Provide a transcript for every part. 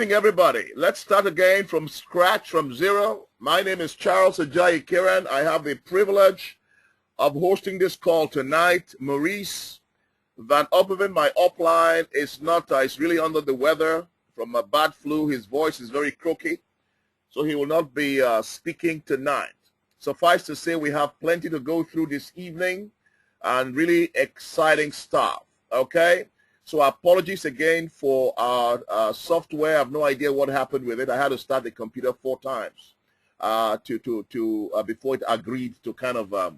Everybody, let's start again from scratch, from zero. My name is Charles Ajayi Kiran. I have the privilege of hosting this call tonight. Maurice Van Opperman, my upline, is really under the weather from a bad flu. His voice is very croaky, so he will not be speaking tonight. Suffice to say, we have plenty to go through this evening and really exciting stuff, okay? So apologies again for our software. I have no idea what happened with it. I had to start the computer 4 times before it agreed to kind of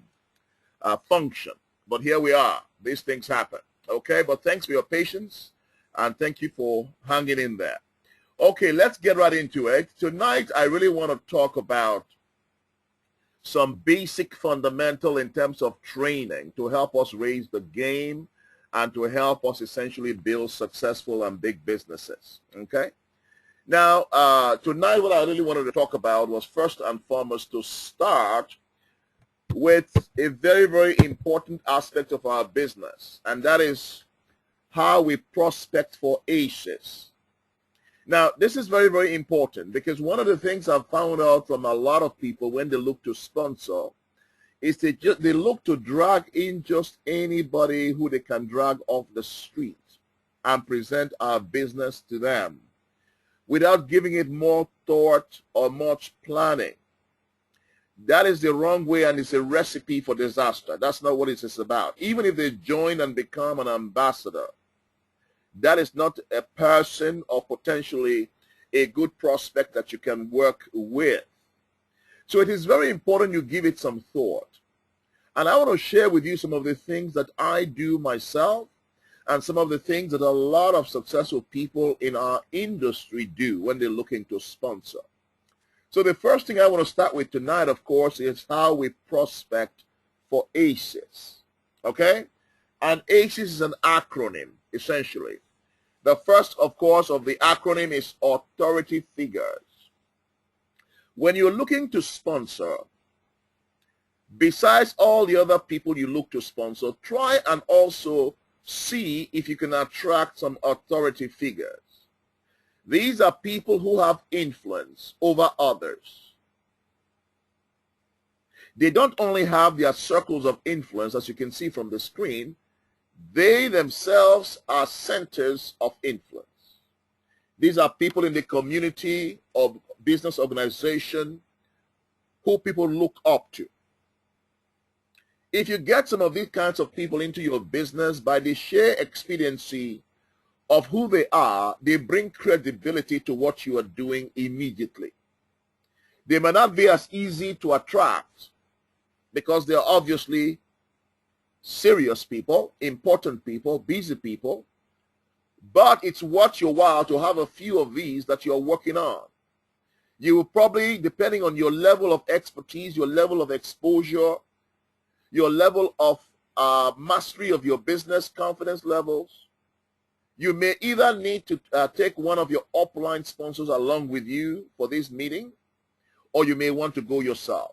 function. But here we are. These things happen. Okay, but thanks for your patience and thank you for hanging in there. Okay, let's get right into it. Tonight, I really want to talk about some basic fundamental in terms of training to help us raise the game and to help us essentially build successful and big businesses, okay? Now, tonight what I really wanted to talk about was first and foremost to start with a very, very important aspect of our business, and that is how we prospect for aces. Now, this is very, very important because one of the things I've found out from a lot of people when they look to sponsor is they look to drag in just anybody who they can drag off the street and present our business to them without giving it more thought or much planning. That is the wrong way, and it's a recipe for disaster. That's not what it is about. Even if they join and become an ambassador, that is not a person or potentially a good prospect that you can work with. So it is very important you give it some thought. And I want to share with you some of the things that I do myself and some of the things that a lot of successful people in our industry do when they're looking to sponsor. So the first thing I want to start with tonight, of course, is how we prospect for ACEs. Okay? And ACEs is an acronym, essentially. The first, of course, of the acronym is authority figures. When you're looking to sponsor, besides all the other people you look to sponsor, try and also see if you can attract some authority figures. These are people who have influence over others. They don't only have their circles of influence, as you can see from the screen, they themselves are centers of influence. These are people in the community or business organization who people look up to. If you get some of these kinds of people into your business by the sheer expediency of who they are, they bring credibility to what you are doing immediately. They may not be as easy to attract because they are obviously serious people, important people, busy people, but it's worth your while to have a few of these that you're working on. You will probably, depending on your level of expertise, your level of exposure, your level of mastery of your business, confidence levels, you may either need to take one of your upline sponsors along with you for this meeting, or you may want to go yourself,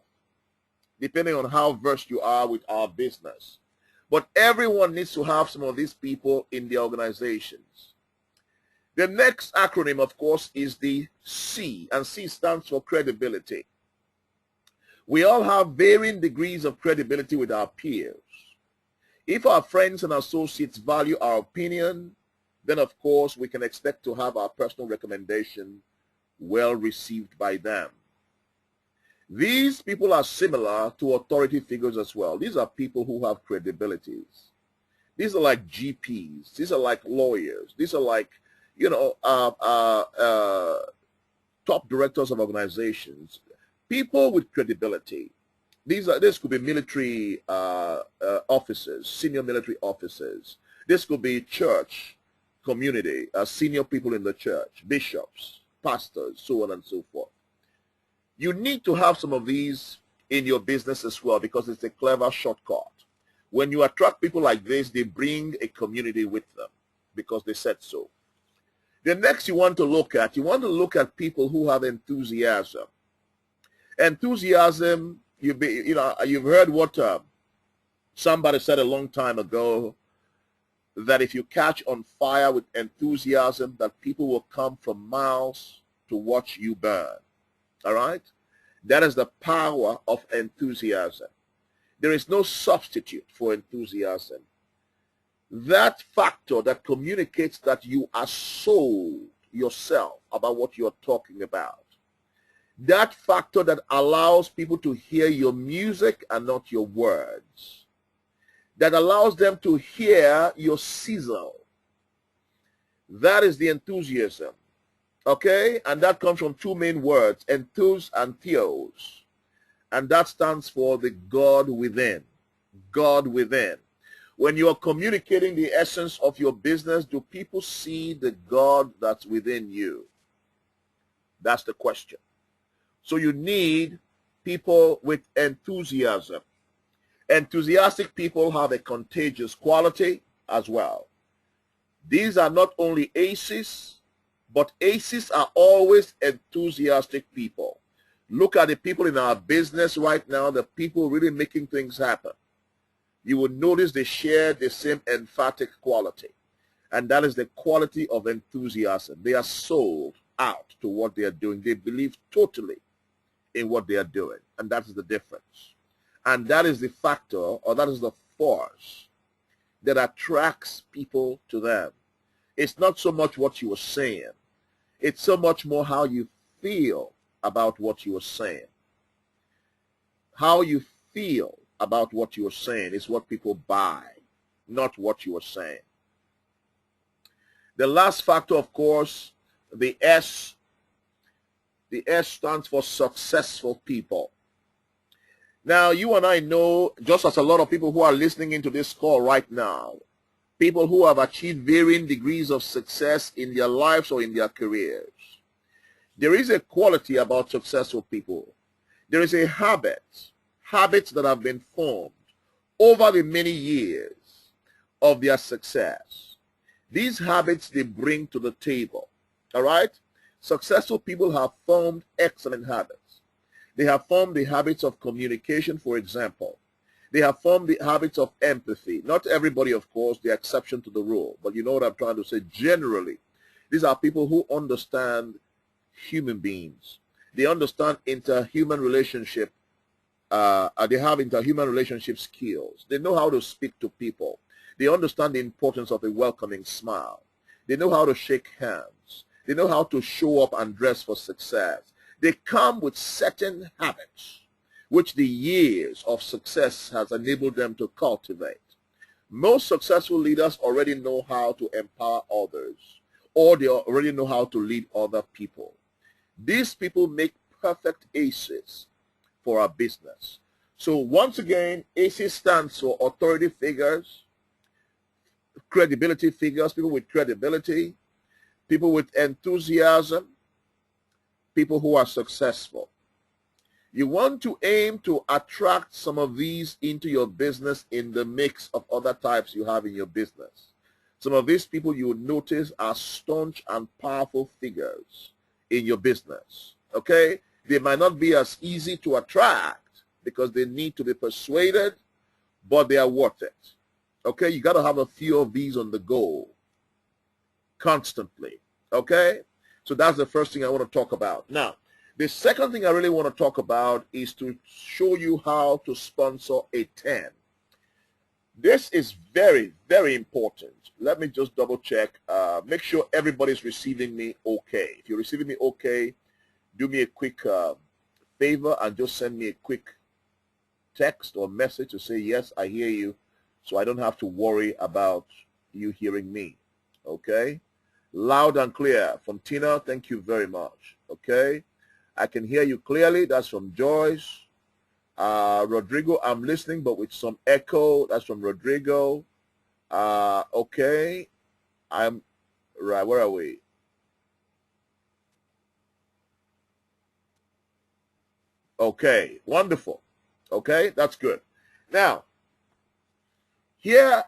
depending on how versed you are with our business. But everyone needs to have some of these people in their organizations. The next acronym, of course, is the C, and C stands for credibility. We all have varying degrees of credibility with our peers. If our friends and associates value our opinion, then of course we can expect to have our personal recommendation well received by them. These people are similar to authority figures as well. These are people who have credibilities. These are like GPs. These are like lawyers. These are like, top directors of organizations. People with credibility. This could be military officers, senior military officers. This could be church, community, senior people in the church, bishops, pastors, so on and so forth. You need to have some of these in your business as well because it's a clever shortcut. When you attract people like this, they bring a community with them because they said so. The next you want to look at people who have enthusiasm. Enthusiasm, you've heard what somebody said a long time ago, that if you catch on fire with enthusiasm, that people will come from miles to watch you burn. All right? That is the power of enthusiasm. There is no substitute for enthusiasm. That factor that communicates that you are sold yourself about what you're talking about. That factor that allows people to hear your music and not your words. That allows them to hear your sizzle. That is the enthusiasm. Okay? And that comes from two main words, enthuse and theos. And that stands for the God within. God within. When you are communicating the essence of your business, do people see the God that's within you? That's the question. So you need people with enthusiasm. Enthusiastic people have a contagious quality as well. These are not only aces, but aces are always enthusiastic people. Look at the people in our business right now, the people really making things happen. You will notice they share the same emphatic quality. And that is the quality of enthusiasm. They are sold out to what they are doing. They believe totally in what they are doing. And that is the difference. And that is the factor, or that is the force that attracts people to them. It's not so much what you are saying. It's so much more how you feel about what you are saying. How you feel about what you are saying is what people buy, not what you are saying. The last factor, of course, the S. The S stands for successful people. Now, you and I know, just as a lot of people who are listening into this call right now, people who have achieved varying degrees of success in their lives or in their careers. There is a quality about successful people. There is a habits that have been formed over the many years of their success. These habits they bring to the table, all right? Successful people have formed excellent habits. They have formed the habits of communication, for example. They have formed the habits of empathy. Not everybody, of course, the exception to the rule, but you know what I'm trying to say. Generally, these are people who understand human beings. They understand interhuman relationship. They have interhuman relationship skills. They know how to speak to people. They understand the importance of a welcoming smile. They know how to shake hands. They know how to show up and dress for success. They come with certain habits which the years of success has enabled them to cultivate. Most successful leaders already know how to empower others, or they already know how to lead other people. These people make perfect aces for our business. So once again, ACES stands for authority figures, credibility figures, people with credibility, people with enthusiasm, people who are successful. You want to aim to attract some of these into your business in the mix of other types you have in your business. Some of these people you would notice are staunch and powerful figures in your business. Okay? They might not be as easy to attract because they need to be persuaded, but they are worth it. Okay? You got to have a few of these on the go constantly. Okay? So that's the first thing I want to talk about. Now, the second thing I really want to talk about is to show you how to sponsor a 10. This is very, very important. Let me just double check. Make sure everybody's receiving me okay. If you're receiving me okay, do me a quick favor and just send me a quick text or message to say, yes, I hear you, so I don't have to worry about you hearing me. Okay? Loud and clear. From Tina, thank you very much. Okay? I can hear you clearly. That's from Joyce. Rodrigo, I'm listening, but with some echo. That's from Rodrigo. Okay. I'm right. Where are we? Okay. Wonderful. Okay. That's good. Now, here,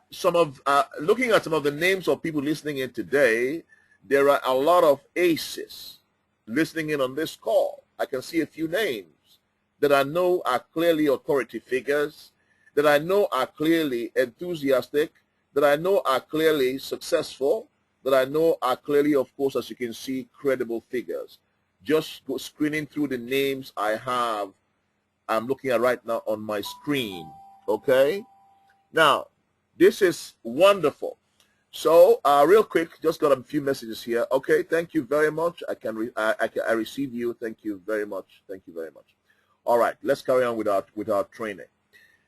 looking at some of the names of people listening in today, there are a lot of aces listening in on this call. I can see a few names that I know are clearly authority figures, that I know are clearly enthusiastic, that I know are clearly successful, that I know are clearly, of course, as you can see, credible figures. Just screening through the names I'm looking at right now on my screen, okay? Now, this is wonderful. So, real quick, just got a few messages here. Okay, thank you very much. I receive you. Thank you very much. Thank you very much. All right, let's carry on with our training.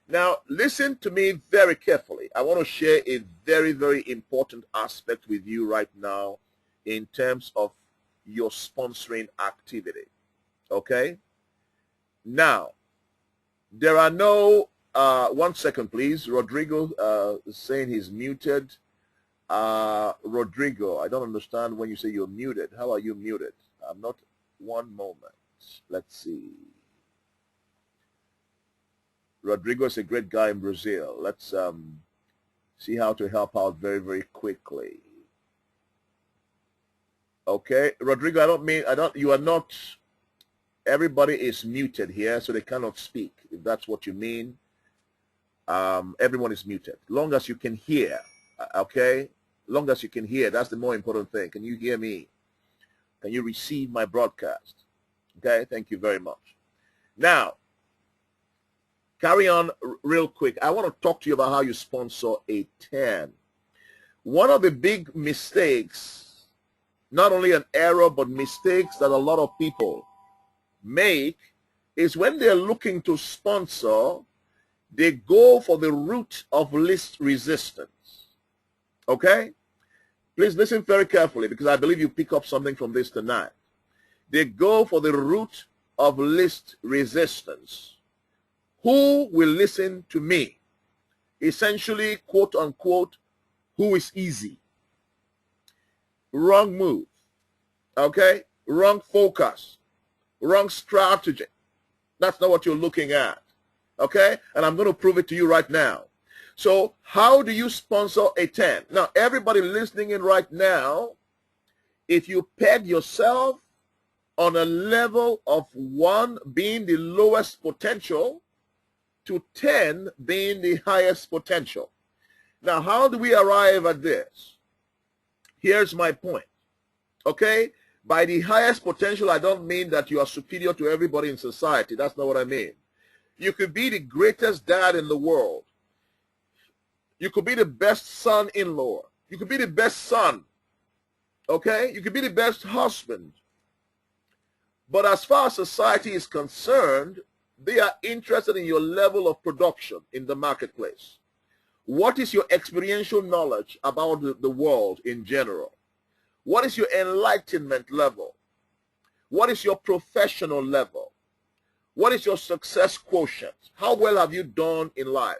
Now, listen to me very carefully. I want to share a very, very important aspect with you right now in terms of your sponsoring activity. Okay? Now, there are no, 1 second, please. Rodrigo is saying he's muted. Rodrigo, I don't understand when you say you're muted. How are you muted? I'm not. One moment. Let's see. Rodrigo is a great guy in Brazil. Let's see how to help out very, very quickly. Okay, Rodrigo, you are not, everybody is muted here, so they cannot speak, if that's what you mean. Everyone is muted. Long as you can hear, okay? Long as you can hear, that's the more important thing. Can you hear me? Can you receive my broadcast? Okay, thank you very much. Now, carry on real quick. I want to talk to you about how you sponsor a 10. One of the big mistakes, not only an error, but mistakes that a lot of people make is when they're looking to sponsor, they go for the route of least resistance. Okay? Please listen very carefully because I believe you pick up something from this tonight. They go for the route of least resistance. Who will listen to me? Essentially, quote unquote, who is easy? Wrong move. Okay? Wrong focus. Wrong strategy. That's not what you're looking at. Okay? And I'm going to prove it to you right now. So how do you sponsor a 10? Now, everybody listening in right now, if you peg yourself on a level of 1 being the lowest potential to 10 being the highest potential. Now, how do we arrive at this? Here's my point. Okay? By the highest potential, I don't mean that you are superior to everybody in society. That's not what I mean. You could be the greatest dad in the world. You could be the best son-in-law. You could be the best son. Okay? You could be the best husband. But as far as society is concerned, they are interested in your level of production in the marketplace. What is your experiential knowledge about the world in general? What is your enlightenment level? What is your professional level? What is your success quotient? How well have you done in life?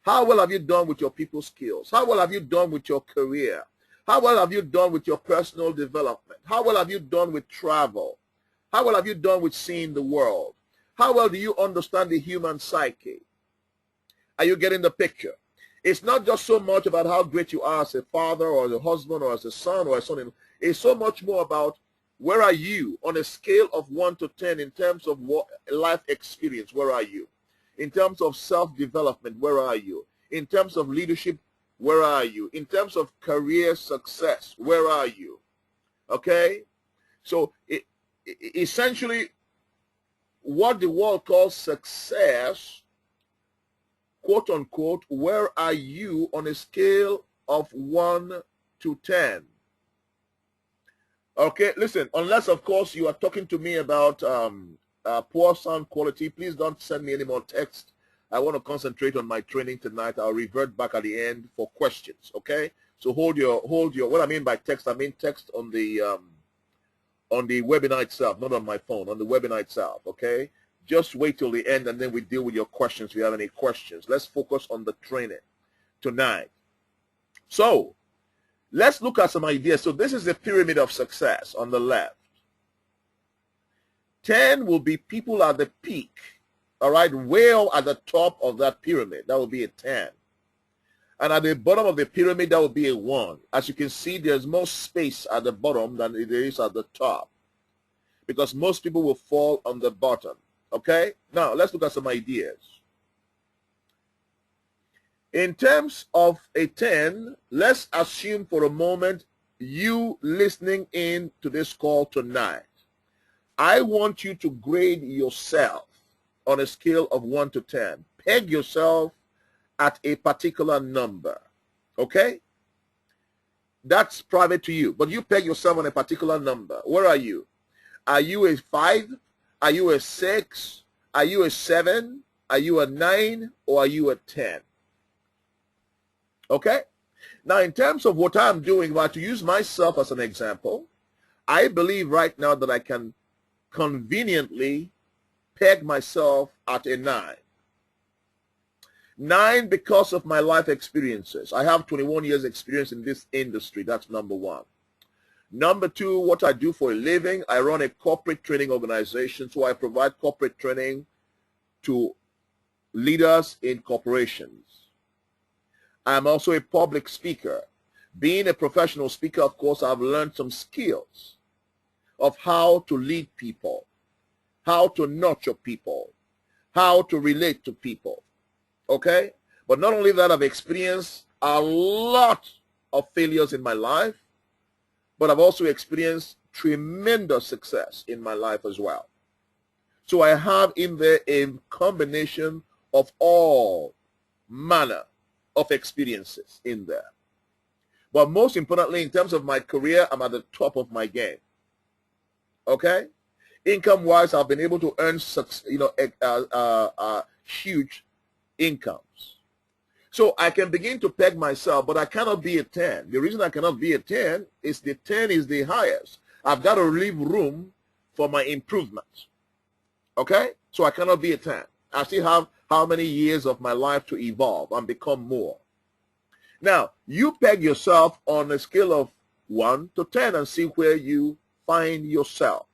How well have you done with your people skills? How well have you done with your career? How well have you done with your personal development? How well have you done with travel? How well have you done with seeing the world? How well do you understand the human psyche? Are you getting the picture? It's not just so much about how great you are as a father or as a husband or as a son or a son-in-law. It's so much more about where are you on a scale of 1 to 10 in terms of what life experience, where are you? In terms of self-development, where are you? In terms of leadership, where are you? In terms of career success, where are you? Okay? So essentially, what the world calls success, quote unquote, where are you on a scale of 1 to 10? Okay, listen, unless of course you are talking to me about poor sound quality, please don't send me any more text. I want to concentrate on my training tonight. I'll revert back at the end for questions, okay? So hold your, what I mean by text, I mean text on the webinar itself, not on my phone, on the webinar itself, okay? Just wait till the end and then we deal with your questions if you have any questions. Let's focus on the training tonight. So, let's look at some ideas. So this is the pyramid of success on the left. 10 will be people at the peak, all right, way at the top of that pyramid. That will be a 10. And at the bottom of the pyramid, that will be a 1. As you can see, there's more space at the bottom than there is at the top because most people will fall on the bottom, okay? Now, let's look at some ideas. In terms of a 10, let's assume for a moment you listening in to this call tonight. I want you to grade yourself on a scale of 1 to 10. Peg yourself at a particular number, okay? That's private to you, but you peg yourself on a particular number. Where are you? Are you a 5? Are you a 6? Are you a 7? Are you a 9? Or are you a 10? Okay? Now, in terms of what I'm doing, if I to use myself as an example, I believe right now that I can conveniently peg myself at a 9. 9 because of my life experiences. I have 21 years experience in this industry. That's number one. Number two, what I do for a living, I run a corporate training organization, so I provide corporate training to leaders in corporations. I'm also a public speaker. Being a professional speaker, of course, I've learned some skills of how to lead people, how to nurture people, how to relate to people. Okay? But not only that, I've experienced a lot of failures in my life, but I've also experienced tremendous success in my life as well. So I have in there a combination of all manner of experiences in there. But most importantly, in terms of my career, I'm at the top of my game. Okay? Income-wise, I've been able to earn huge incomes. So I can begin to peg myself, but I cannot be a 10. The reason I cannot be a 10 is the 10 is the highest. I've got to leave room for my improvement. Okay? So I cannot be a 10. I still have how many years of my life to evolve and become more. Now, you peg yourself on a scale of 1 to 10 and see where you find yourself.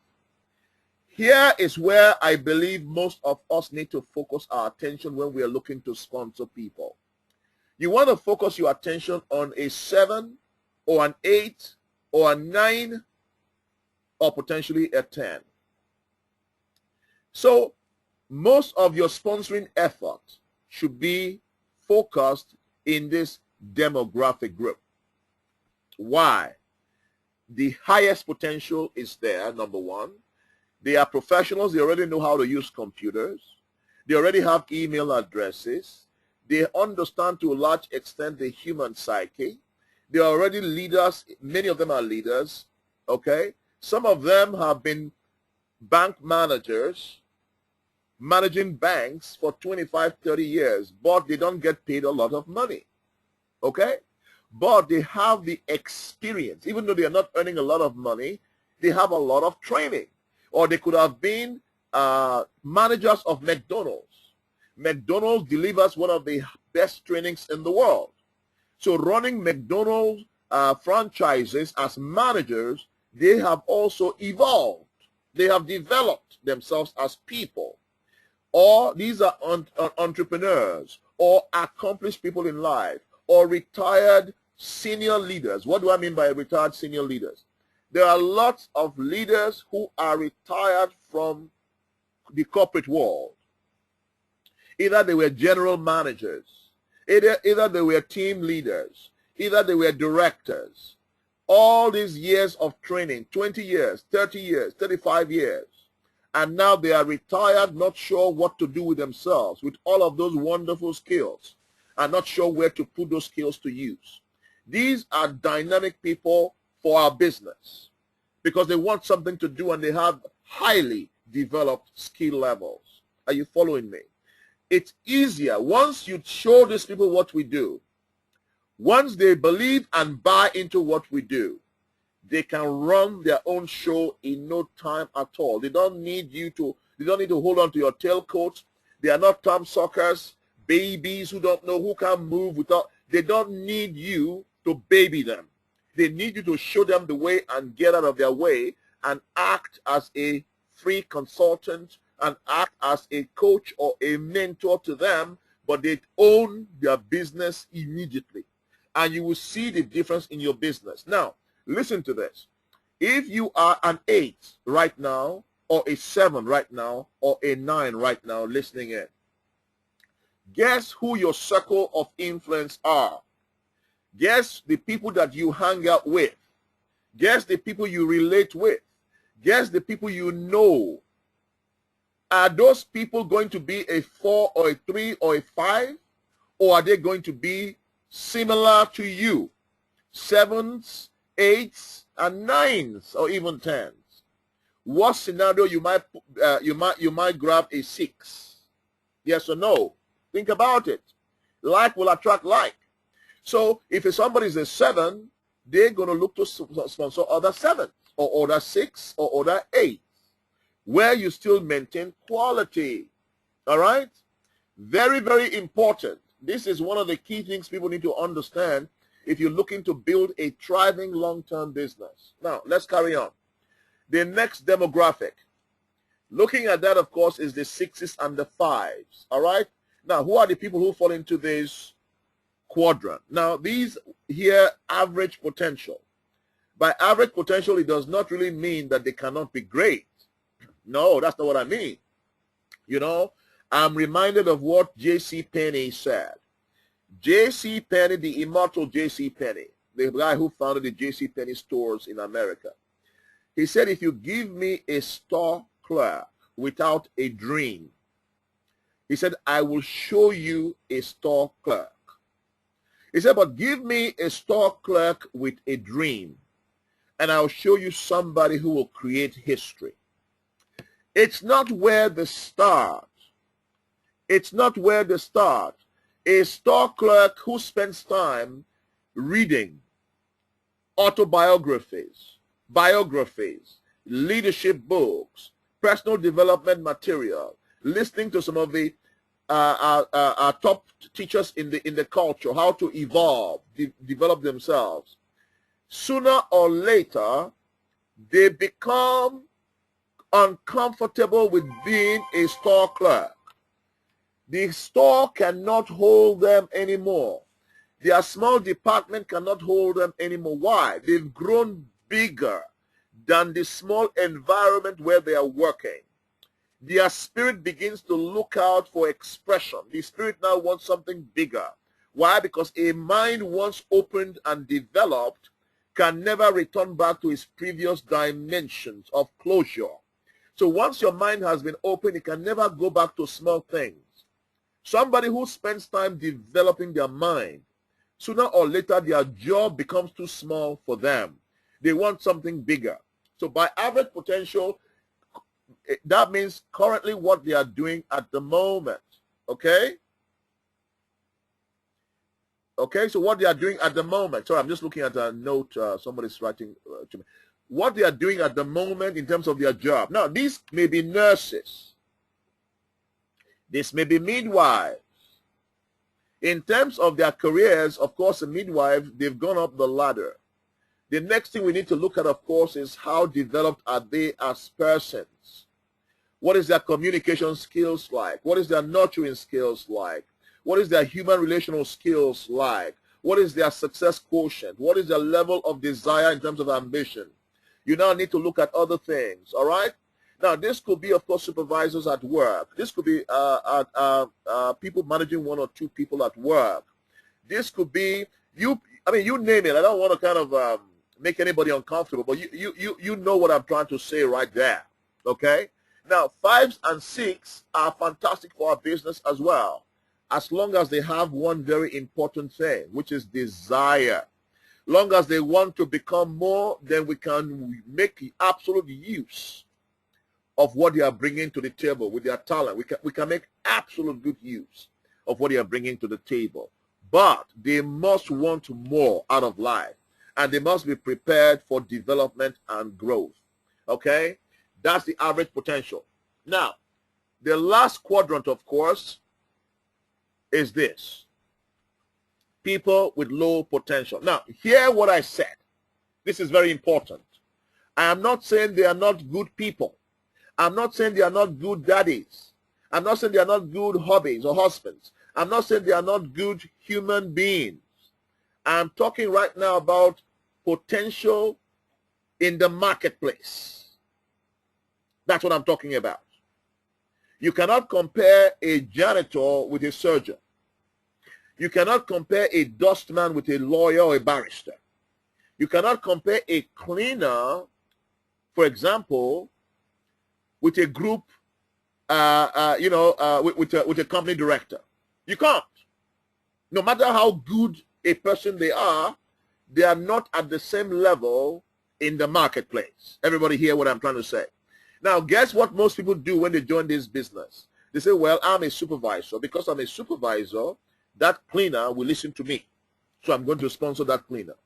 Here is where I believe most of us need to focus our attention when we are looking to sponsor people. You want to focus your attention on a 7 or an 8 or a 9 or potentially a 10. So most of your sponsoring effort should be focused in this demographic group. Why? The highest potential is there, number one. They are professionals. They already know how to use computers. They already have email addresses. They understand to a large extent the human psyche. They are already leaders. Many of them are leaders. Okay? Some of them have been bank managers, managing banks for 25, 30 years, but they don't get paid a lot of money. Okay? But they have the experience. Even though they are not earning a lot of money, they have a lot of training. Or they could have been managers of McDonald's. McDonald's delivers one of the best trainings in the world. So running McDonald's franchises as managers, they have also evolved. They have developed themselves as people. Or these are entrepreneurs or accomplished people in life or retired senior leaders. What do I mean by retired senior leaders? There are lots of leaders who are retired from the corporate world. Either they were general managers, either they were team leaders, either they were directors. All these years of training, 20 years, 30 years, 35 years, and now they are retired, not sure what to do with themselves, with all of those wonderful skills, and not sure where to put those skills to use. These are dynamic people for our business because they want something to do and they have highly developed skill levels. Are you following me? It's easier once you show these people what we do. Once they believe and buy into what we do, they can run their own show in no time at all. They don't need to hold on to your tailcoat. They are not Tom suckers, babies who don't know, who can move without. They don't need you to baby them. They need you to show them the way and get out of their way and act as a free consultant and act as a coach or a mentor to them, but they own their business immediately. And you will see the difference in your business. Now, listen to this. If you are an 8 right now, or a 7 right now, or a 9 right now listening in, Guess who your circle of influence are. Guess the people that you hang out with. Guess the people you relate with. Guess the people you know. Are those people going to be a 4 or a 3 or a 5? Or are they going to be similar to you? 7s, 8s, and 9s, or even 10s. What scenario you might grab a 6? Yes or no? Think about it. Like will attract like. So if somebody's a 7, they're going to look to sponsor other 7s or other 6 or other 8, where you still maintain quality. All right? Very, very important. This is one of the key things people need to understand if you're looking to build a thriving long-term business. Now, let's carry on. The next demographic. Looking at that, of course, is the 6s and the 5s. All right? Now, who are the people who fall into this quadrant? Now, these here, average potential. By average potential, it does not really mean that they cannot be great. No, that's not what I mean. You know, I'm reminded of what J.C. Penney said. J.C. Penney, the immortal J.C. Penney, the guy who founded the J.C. Penney stores in America. He said, if you give me a store clerk without a dream, he said, I will show you a store clerk. He said, but give me a store clerk with a dream, and I'll show you somebody who will create history. It's not where they start. It's not where they start. A store clerk who spends time reading autobiographies, biographies, leadership books, personal development material, listening to some of the top teachers in the culture, how to evolve, develop themselves. Sooner or later, they become uncomfortable with being a store clerk. The store cannot hold them anymore. Their small department cannot hold them anymore. Why? They've grown bigger than the small environment where they are working. Their spirit begins to look out for expression. The spirit now wants something bigger. Why? Because a mind once opened and developed can never return back to its previous dimensions of closure. So once your mind has been opened, it can never go back to small things. Somebody who spends time developing their mind, sooner or later their job becomes too small for them. They want something bigger. So by average potential, that means currently what they are doing at the moment. Okay? Okay, so what they are doing at the moment. Sorry, I'm just looking at a note somebody's writing to me. What they are doing at the moment in terms of their job. Now, these may be nurses. This may be midwives. In terms of their careers, of course, a midwife, they've gone up the ladder. The next thing we need to look at, of course, is how developed are they as persons? What is their communication skills like? What is their nurturing skills like? What is their human relational skills like? What is their success quotient? What is their level of desire in terms of ambition? You now need to look at other things, all right? Now, this could be, of course, supervisors at work. This could be people managing 1 or 2 people at work. This could be, you name it. I don't want to kind of make anybody uncomfortable, but you know what I'm trying to say right there, okay? Now, 5s and 6 are fantastic for our business as well, as long as they have one very important thing, which is desire. Long as they want to become more, then we can make absolute use of what they are bringing to the table with their talent. We can make absolute good use of what they are bringing to the table. But they must want more out of life, and they must be prepared for development and growth. Okay? That's the average potential. Now, the last quadrant, of course, is this. People with low potential. Now, hear what I said. This is very important. I am not saying they are not good people. I'm not saying they are not good daddies. I'm not saying they are not good hubbies or husbands. I'm not saying they are not good human beings. I'm talking right now about potential in the marketplace. That's what I'm talking about. You cannot compare a janitor with a surgeon. You cannot compare a dustman with a lawyer or a barrister. You cannot compare a cleaner, for example, with a group, with a company director. You can't. No matter how good a person they are not at the same level in the marketplace. Everybody hear what I'm trying to say? Now, guess what most people do when they join this business? They say, well, I'm a supervisor. Because I'm a supervisor, that cleaner will listen to me. So I'm going to sponsor that cleaner.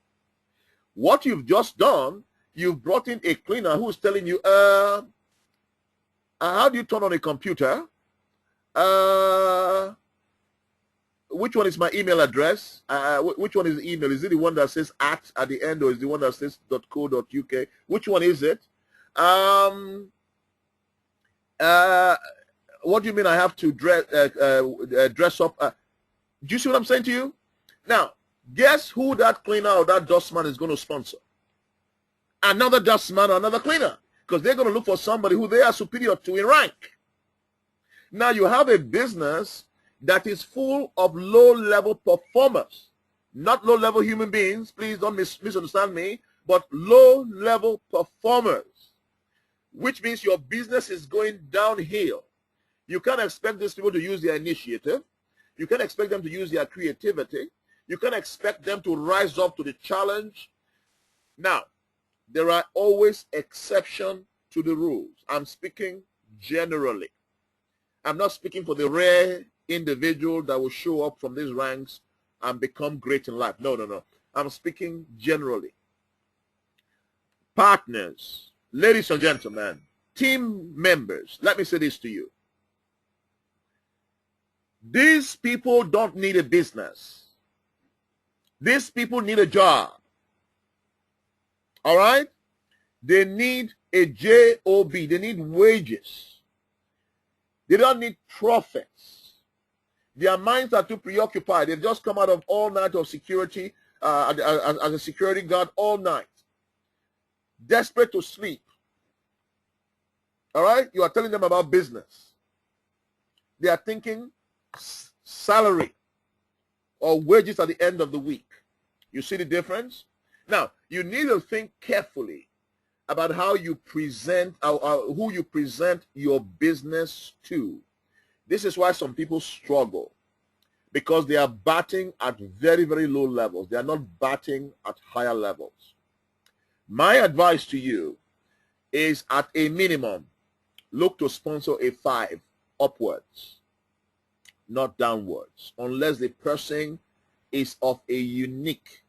What you've just done, you've brought in a cleaner who's telling you, how do you turn on a computer? Which one is my email address? Which one is the email? Is it the one that says at the end, or is the one that says .co.uk? Which one is it? What do you mean I have to dress up? Do you see what I'm saying to you? Now, guess who that cleaner or that dustman is going to sponsor? Another dustman or another cleaner. Because they're going to look for somebody who they are superior to in rank. Now, you have a business that is full of low-level performers. Not low-level human beings. Please don't misunderstand me. But low-level performers. Which means your business is going downhill. You can't expect these people to use their initiative. You can't expect them to use their creativity. You can't expect them to rise up to the challenge. Now, there are always exceptions to the rules. I'm speaking generally. I'm not speaking for the rare individual that will show up from these ranks and become great in life. No, no, no. I'm speaking generally. Partners, ladies and gentlemen, team members, let me say this to you. These people don't need a business. These people need a job. All right? They need a job. They need wages. They don't need profits. Their minds are too preoccupied. They've just come out of all night of security, as a security guard all night. Desperate to sleep. All right? You are telling them about business. They are thinking salary or wages at the end of the week. You see the difference? Now, you need to think carefully about how you present, who you present your business to. This is why some people struggle, because they are batting at very, very low levels. They are not batting at higher levels. My advice to you is, at a minimum, look to sponsor a 5 upwards, not downwards, unless the person is of a unique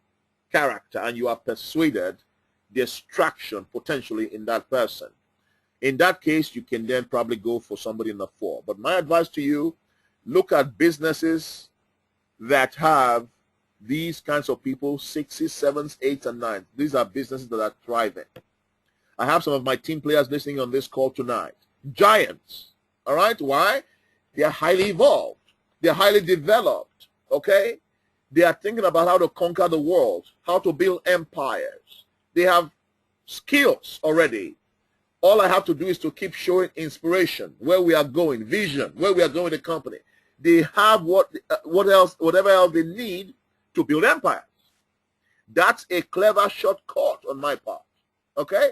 character and you are persuaded there's traction potentially in that person. In that case, you can then probably go for somebody in the 4. But my advice to you, look at businesses that have these kinds of people, 6s, 7s, 8s, and 9s. These are businesses that are thriving. I have some of my team players listening on this call tonight. Giants. All right? Why? They are highly evolved. They are highly developed. Okay? They are thinking about how to conquer the world, how to build empires. They have skills already. All I have to do is to keep showing inspiration, where we are going, vision, where we are going with the company. They have whatever else they need to build empires. That's a clever shortcut on my part. Okay?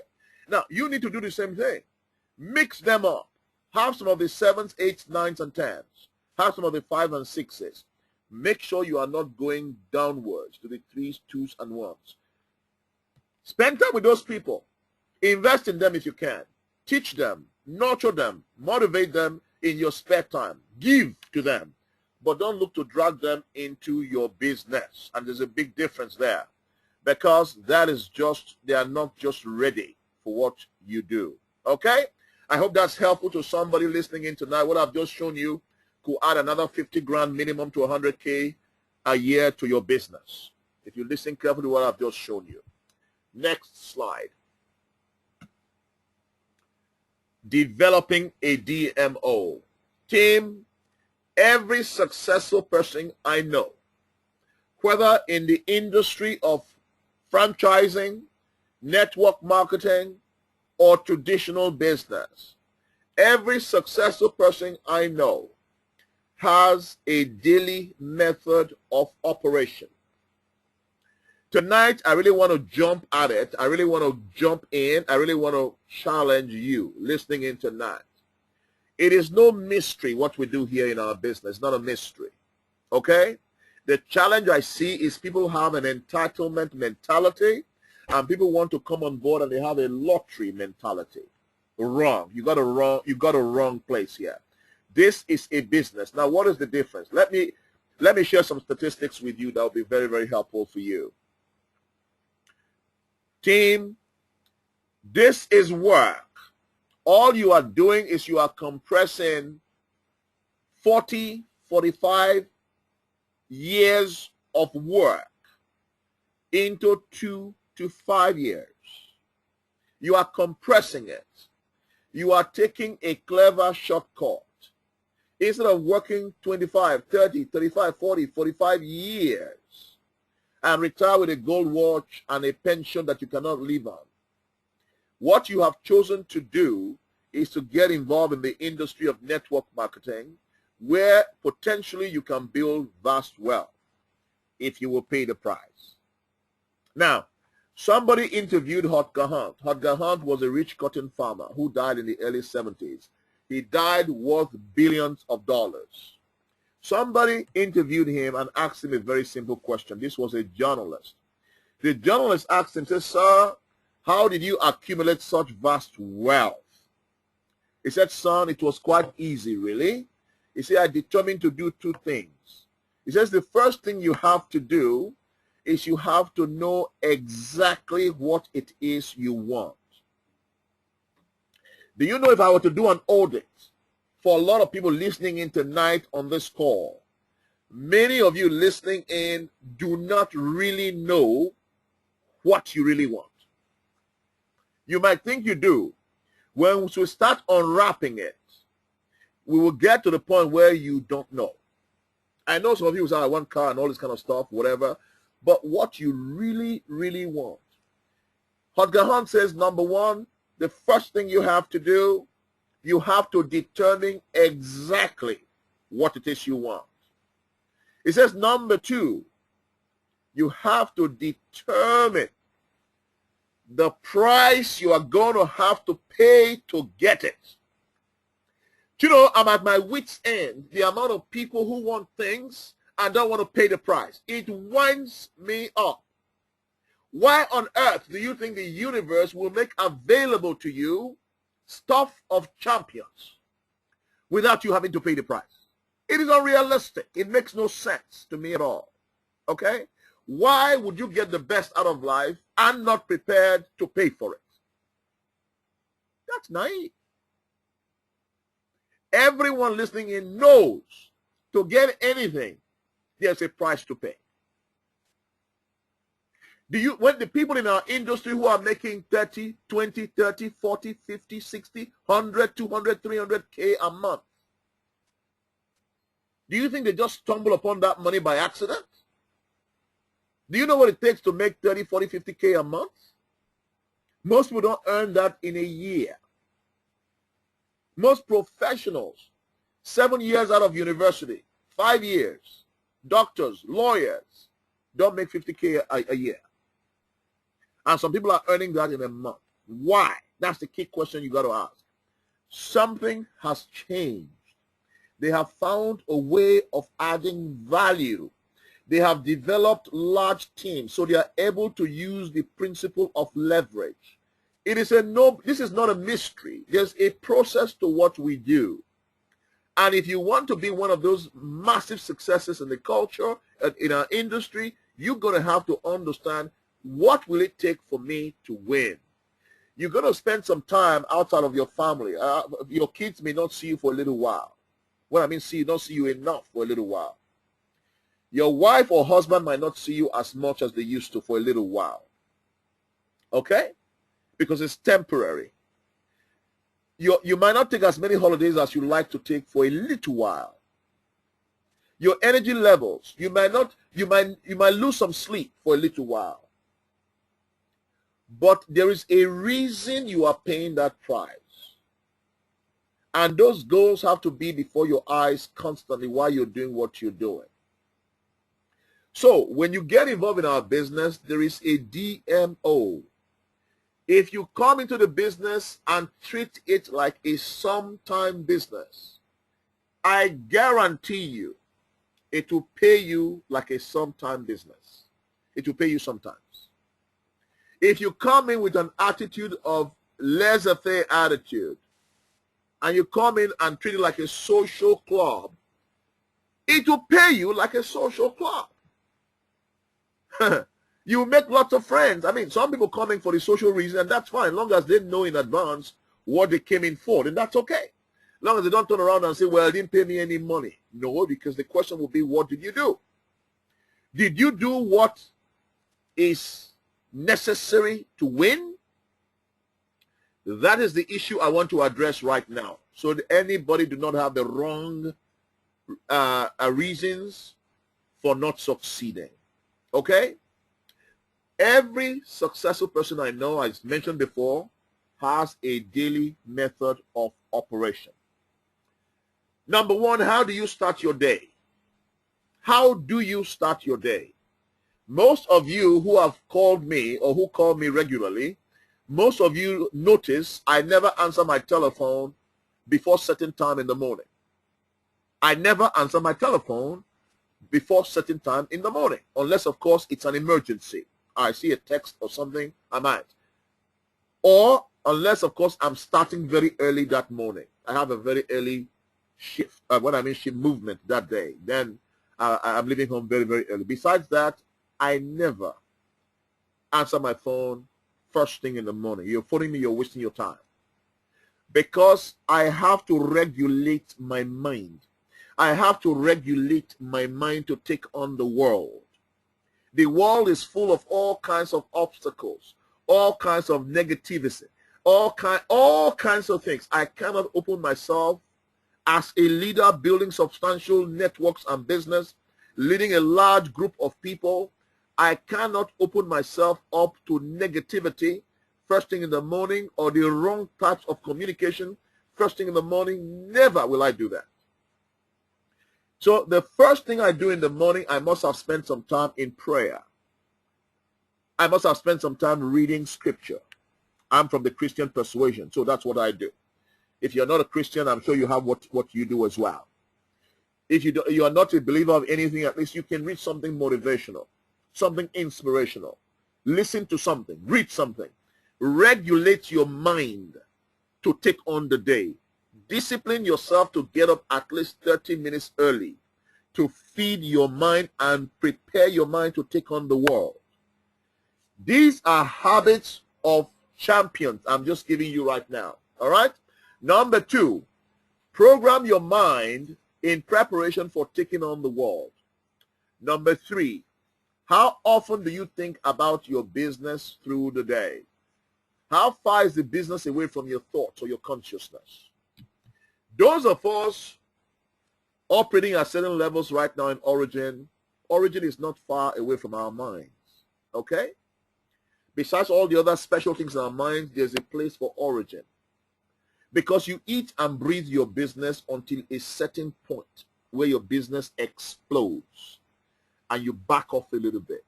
Now, you need to do the same thing. Mix them up. Have some of the 7s, 8s, 9s, and 10s. Have some of the 5s and 6s. Make sure you are not going downwards to the 3s, 2s, and 1s. Spend time with those people. Invest in them if you can. Teach them, nurture them, motivate them in your spare time. Give to them. But don't look to drag them into your business. And there's a big difference there. Because that is just, they are not just ready for what you do. Okay? I hope that's helpful to somebody listening in tonight. What I've just shown you could add another 50 grand minimum to 100K a year to your business. If you listen carefully to what I've just shown you. Next slide. Developing a DMO. Team, every successful person I know, whether in the industry of franchising, network marketing, or traditional business, Every successful person I know has a daily method of operation. Tonight, I really want to jump at it. I really want to jump in. I really want to challenge you listening in tonight. It is no mystery what we do here in our business, not a mystery. Okay? The challenge I see is people have an entitlement mentality, and people want to come on board and they have a lottery mentality. Wrong. You got a wrong place here. This is a business. Now, what is the difference? Let me share some statistics with you that will be very, very helpful for you. Team, this is work. All you are doing is you are compressing 40, 45 years of work into 2 to 5 years. You are compressing it. You are taking a clever shortcut. Instead of working 25, 30, 35, 40, 45 years and retire with a gold watch and a pension that you cannot live on, what you have chosen to do is to get involved in the industry of network marketing, where potentially you can build vast wealth if you will pay the price. Now, somebody interviewed Hotgar Hunt. Hotgar Hunt was a rich cotton farmer who died in the early 70s. He died worth billions of dollars. Somebody interviewed him and asked him a very simple question. This was a journalist. The journalist asked him, said, "Sir, how did you accumulate such vast wealth?" He said, "Son, it was quite easy, really." He said, "I determined to do 2 things. He says, the first thing you have to do is you have to know exactly what it is you want. Do you know, if I were to do an audit for a lot of people listening in tonight on this call, many of you listening in do not really know what you really want. You might think you do. When we start unwrapping it, we will get to the point where you don't know. I know some of you say, "I want car and all this kind of stuff," whatever, but what you really, really want. Hotgar Hunt says, number 1, the first thing you have to do, you have to determine exactly what it is you want. He says, number 2, you have to determine the price you are going to have to pay to get it. You know, I'm at my wit's end. The amount of people who want things and don't want to pay the price. It winds me up. Why on earth do you think the universe will make available to you stuff of champions without you having to pay the price? It is unrealistic. It makes no sense to me at all. Okay? Why would you get the best out of life and not prepared to pay for it? That's naive. Everyone listening in knows to get anything, there's a price to pay. When the people in our industry who are making 30, 20, 30, 40, 50, 60, 100, 200, 300K a month, do you think they just stumble upon that money by accident? Do you know what it takes to make 30, 40, 50K a month? Most people don't earn that in a year. Most professionals, 7 years out of university, 5 years, doctors, lawyers, don't make 50K a year. And some people are earning that in a month. Why? That's the key question you got to ask. Something has changed. They have found a way of adding value. They have developed large teams, so they are able to use the principle of leverage. This is not a mystery. There's a process to what we do. And if you want to be one of those massive successes in the culture, in our industry, you're going to have to understand, what will it take for me to win? You're going to spend some time outside of your family. Your kids may not see you for a little while. When I mean see you, not see you enough for a little while. Your wife or husband might not see you as much as they used to for a little while. Okay? Because it's temporary. You might not take as many holidays as you like to take for a little while. Your energy levels, you might lose some sleep for a little while. But there is a reason you are paying that price. And those goals have to be before your eyes constantly while you're doing what you're doing. So when you get involved in our business, there is a DMO. If you come into the business and treat it like a sometime business, I guarantee you it will pay you like a sometime business. It will pay you sometimes. If you come in with an attitude of laissez-faire attitude, and you come in and treat it like a social club, it will pay you like a social club. You make lots of friends. I mean, some people come in for the social reason, and that's fine, as long as they know in advance what they came in for, then that's okay. As long as they don't turn around and say, well, it didn't pay me any money. No, because the question will be, what did you do? Did you do what is necessary to win? That is the issue I want to address right now, so that anybody do not have the wrong reasons for not succeeding. Okay? Every successful person I know, as mentioned before, has a daily method of operation. Number one, how do you start your day? How do you start your day? Most of you who have called me or who call me regularly, most of you notice I never answer my telephone before certain time in the morning. I never answer my telephone before certain time in the morning, unless, of course, it's an emergency. I see a text or something, I might. Or unless, of course, I'm starting very early that morning. I have a very early shift, when I mean shift movement that day. Then I'm leaving home very, very early. Besides that, I never answer my phone first thing in the morning. You're phoning me, you're wasting your time. Because I have to regulate my mind. I have to regulate my mind to take on the world. The world is full of all kinds of obstacles, all kinds of negativity, all kinds of things. I cannot open myself as a leader building substantial networks and business, leading a large group of people. I cannot open myself up to negativity first thing in the morning, or the wrong types of communication first thing in the morning. Never will I do that. So the first thing I do in the morning, I must have spent some time in prayer. I must have spent some time reading scripture. I'm from the Christian persuasion, so that's what I do. If you're not a Christian, I'm sure you have what you do as well. If you are not a believer of anything, at least you can read something motivational, something inspirational. Listen to something, read something. Regulate your mind to take on the day. Discipline yourself to get up at least 30 minutes early to feed your mind and prepare your mind to take on the world. These are habits of champions I'm just giving you right now. All right? Number two, program your mind in preparation for taking on the world. Number three, how often do you think about your business through the day? How far is the business away from your thoughts or your consciousness? Those of us operating at certain levels right now in origin is not far away from our minds. Okay? Besides all the other special things in our minds, there's a place for origin. Because you eat and breathe your business until a certain point where your business explodes and you back off a little bit.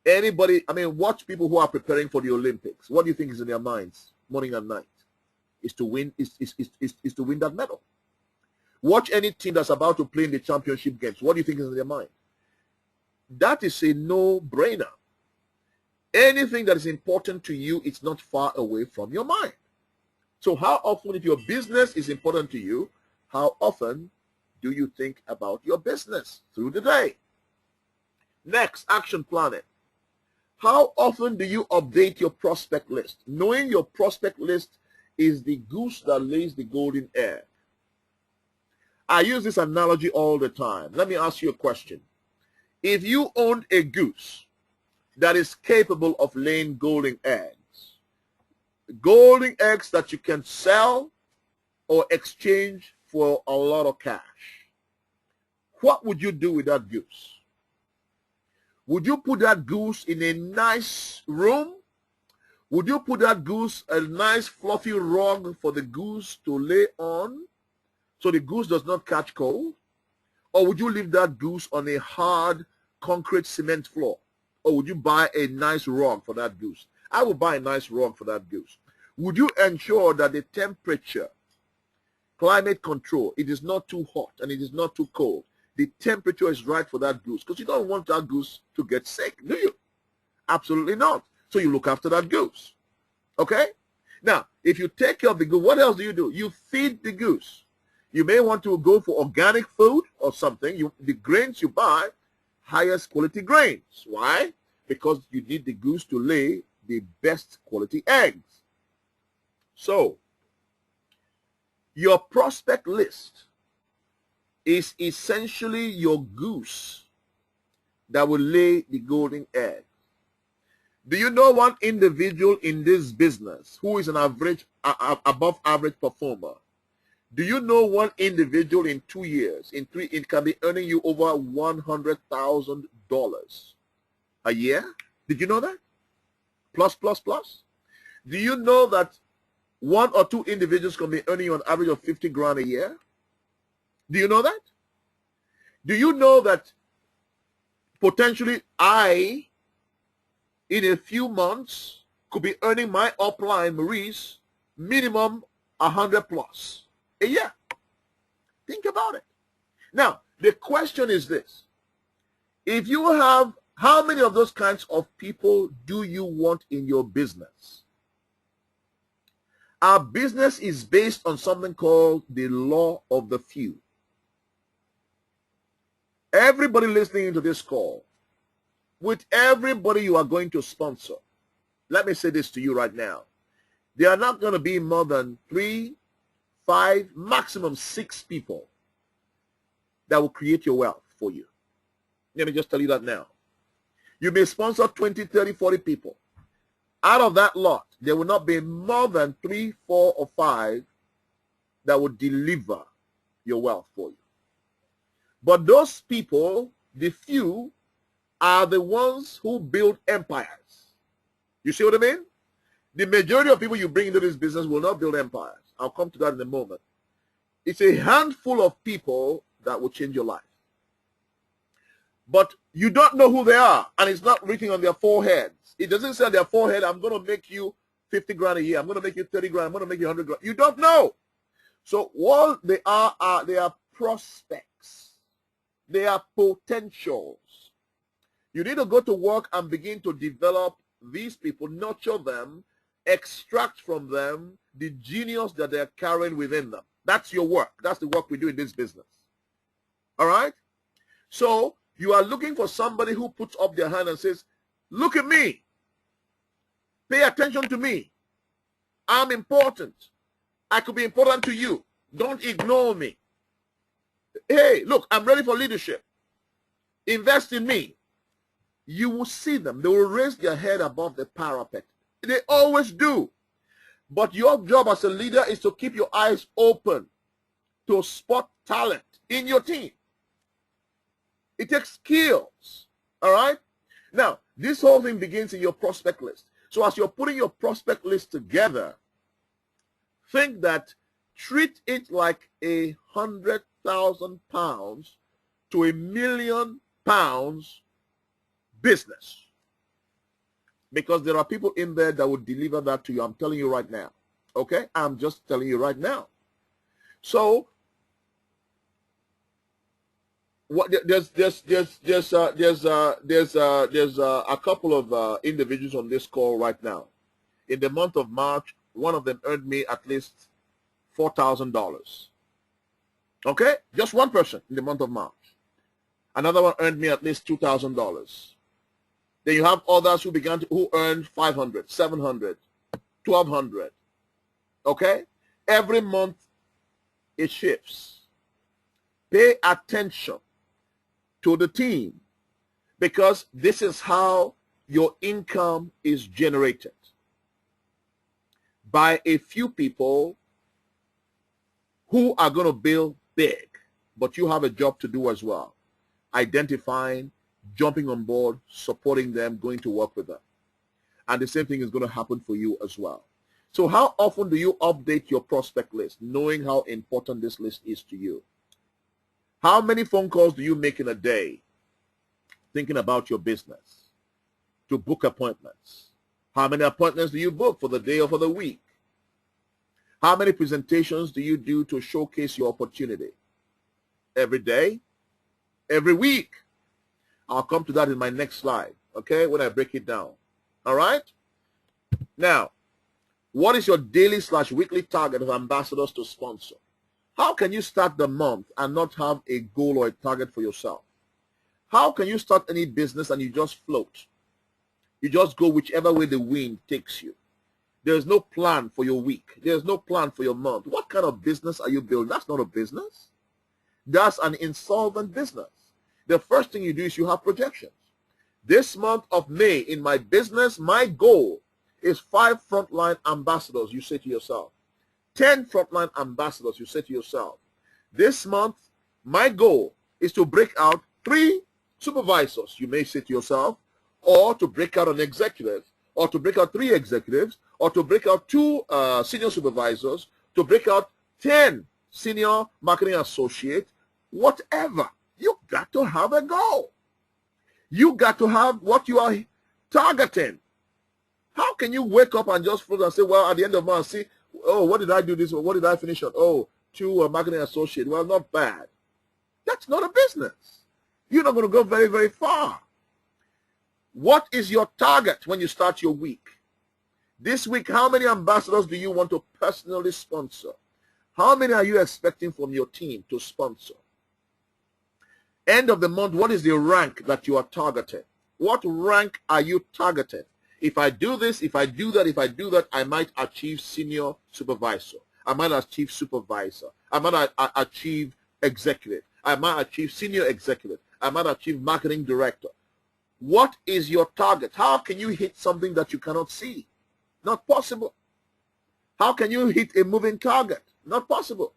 Anybody, I mean, watch people who are preparing for the Olympics. What do you think is in their minds morning and night? Is to win, is to win that medal. Watch any team that's about to play in the championship games. What do you think is in their mind? That is a no-brainer. Anything that is important to you, it's not far away from your mind. So how often, if your business is important to you, how often do you think about your business through the day? Next, action planning. How often do you update your prospect list? Knowing your prospect list is the goose that lays the golden egg. I use this analogy all the time. Let me ask you a question. If you owned a goose that is capable of laying golden eggs that you can sell or exchange for a lot of cash, what would you do with that goose? Would you put that goose in a nice room, Would you put that goose a nice fluffy rug for the goose to lay on so the goose does not catch cold? Or would you leave that goose on a hard concrete cement floor? Or would you buy a nice rug for that goose? I would buy a nice rug for that goose. Would you ensure that the temperature, climate control, it is not too hot and it is not too cold? The temperature is right for that goose, because you don't want that goose to get sick, do you? Absolutely not. So you look after that goose. Okay? Now, if you take care of the goose, what else do? You feed the goose. You may want to go for organic food or something. The grains you buy, highest quality grains. Why? Because you need the goose to lay the best quality eggs. So, your prospect list is essentially your goose that will lay the golden egg. Do you know one individual in this business who is an average, above average performer? Do you know one individual in 2 years, it can be earning you over $100,000 a year? Did you know that? Plus, plus, plus. Do you know that 1 or 2 individuals can be earning you an average of 50 grand a year? Do you know that? Do you know that potentially I, in a few months, could be earning my upline, Maurice, minimum 100 plus a year? Think about it. Now, the question is this. If you have, how many of those kinds of people do you want in your business? Our business is based on something called the law of the few. Everybody listening to this call, with everybody you are going to sponsor, let me say this to you right now. There are not going to be more than 3, 5, maximum 6 people that will create your wealth for you. Let me just tell you that now. You may sponsor 20, 30, 40 people. Out of that lot, there will not be more than 3, 4, or 5 that will deliver your wealth for you. But those people, the few, are the ones who build empires. You see what I mean? The majority of people you bring into this business will not build empires. I'll come to that in a moment. It's a handful of people that will change your life. But you don't know who they are, and it's not written on their foreheads. It doesn't say on their forehead, I'm going to make you 50 grand a year. I'm going to make you 30 grand. I'm going to make you 100 grand. You don't know. So what they are prospects. They are potentials. You need to go to work and begin to develop these people, nurture them, extract from them the genius that they're carrying within them. That's your work. That's the work we do in this business. All right? So you are looking for somebody who puts up their hand and says, look at me. Pay attention to me. I'm important. I could be important to you. Don't ignore me. Hey, look, I'm ready for leadership. Invest in me. You will see them. They will raise their head above the parapet. They always do. But your job as a leader is to keep your eyes open to spot talent in your team. It takes skills. All right? Now, this whole thing begins in your prospect list. So as you're putting your prospect list together, think that, treat it like £100,000 to £1 million business. Because there are people in there that will deliver that to you. I'm telling you right now. Okay? I'm just telling you right now. So what there's a couple of individuals on this call right now. In the month of March, one of them earned me at least $4,000. Okay? Just one person in the month of March. Another one earned me at least $2,000. Then you have others who earned $500, $700, $1,200. Okay? Every month it shifts. Pay attention to the team, because this is how your income is generated. By a few people who are going to build big, but you have a job to do as well. Identifying, jumping on board, supporting them, going to work with them. And the same thing is going to happen for you as well. So how often do you update your prospect list, knowing how important this list is to you? How many phone calls do you make in a day thinking about your business to book appointments? How many appointments do you book for the day or for the week? How many presentations do you do to showcase your opportunity? Every day? Every week? I'll come to that in my next slide, okay, when I break it down. All right? Now, what is your daily/weekly target of ambassadors to sponsor? How can you start the month and not have a goal or a target for yourself? How can you start any business and you just float? You just go whichever way the wind takes you. There's no plan for your week. There's no plan for your month. What kind of business are you building? That's not a business. That's an insolvent business. The first thing you do is you have projections. This month of May in my business, my goal is 5 frontline ambassadors, you say to yourself. 10 frontline ambassadors, you say to yourself. This month, my goal is to break out 3 supervisors, you may say to yourself, or to break out an executive, or to break out 3 executives, or to break out 2 senior supervisors, to break out 10 senior marketing associates, whatever. You got to have a goal. You got to have what you are targeting. How can you wake up and just float and say, well, at the end of the month, see, oh, what did I do this? What did I finish on? Oh, 2 marketing associates. Well, not bad. That's not a business. You're not going to go very, very far. What is your target when you start your week? This week, how many ambassadors do you want to personally sponsor? How many are you expecting from your team to sponsor? End of the month, what is the rank that you are targeting? What rank are you targeting? If I do this, if I do that, I might achieve senior supervisor. I might achieve supervisor. I might achieve executive. I might achieve senior executive. I might achieve marketing director. What is your target? How can you hit something that you cannot see? Not possible. How can you hit a moving target? Not possible.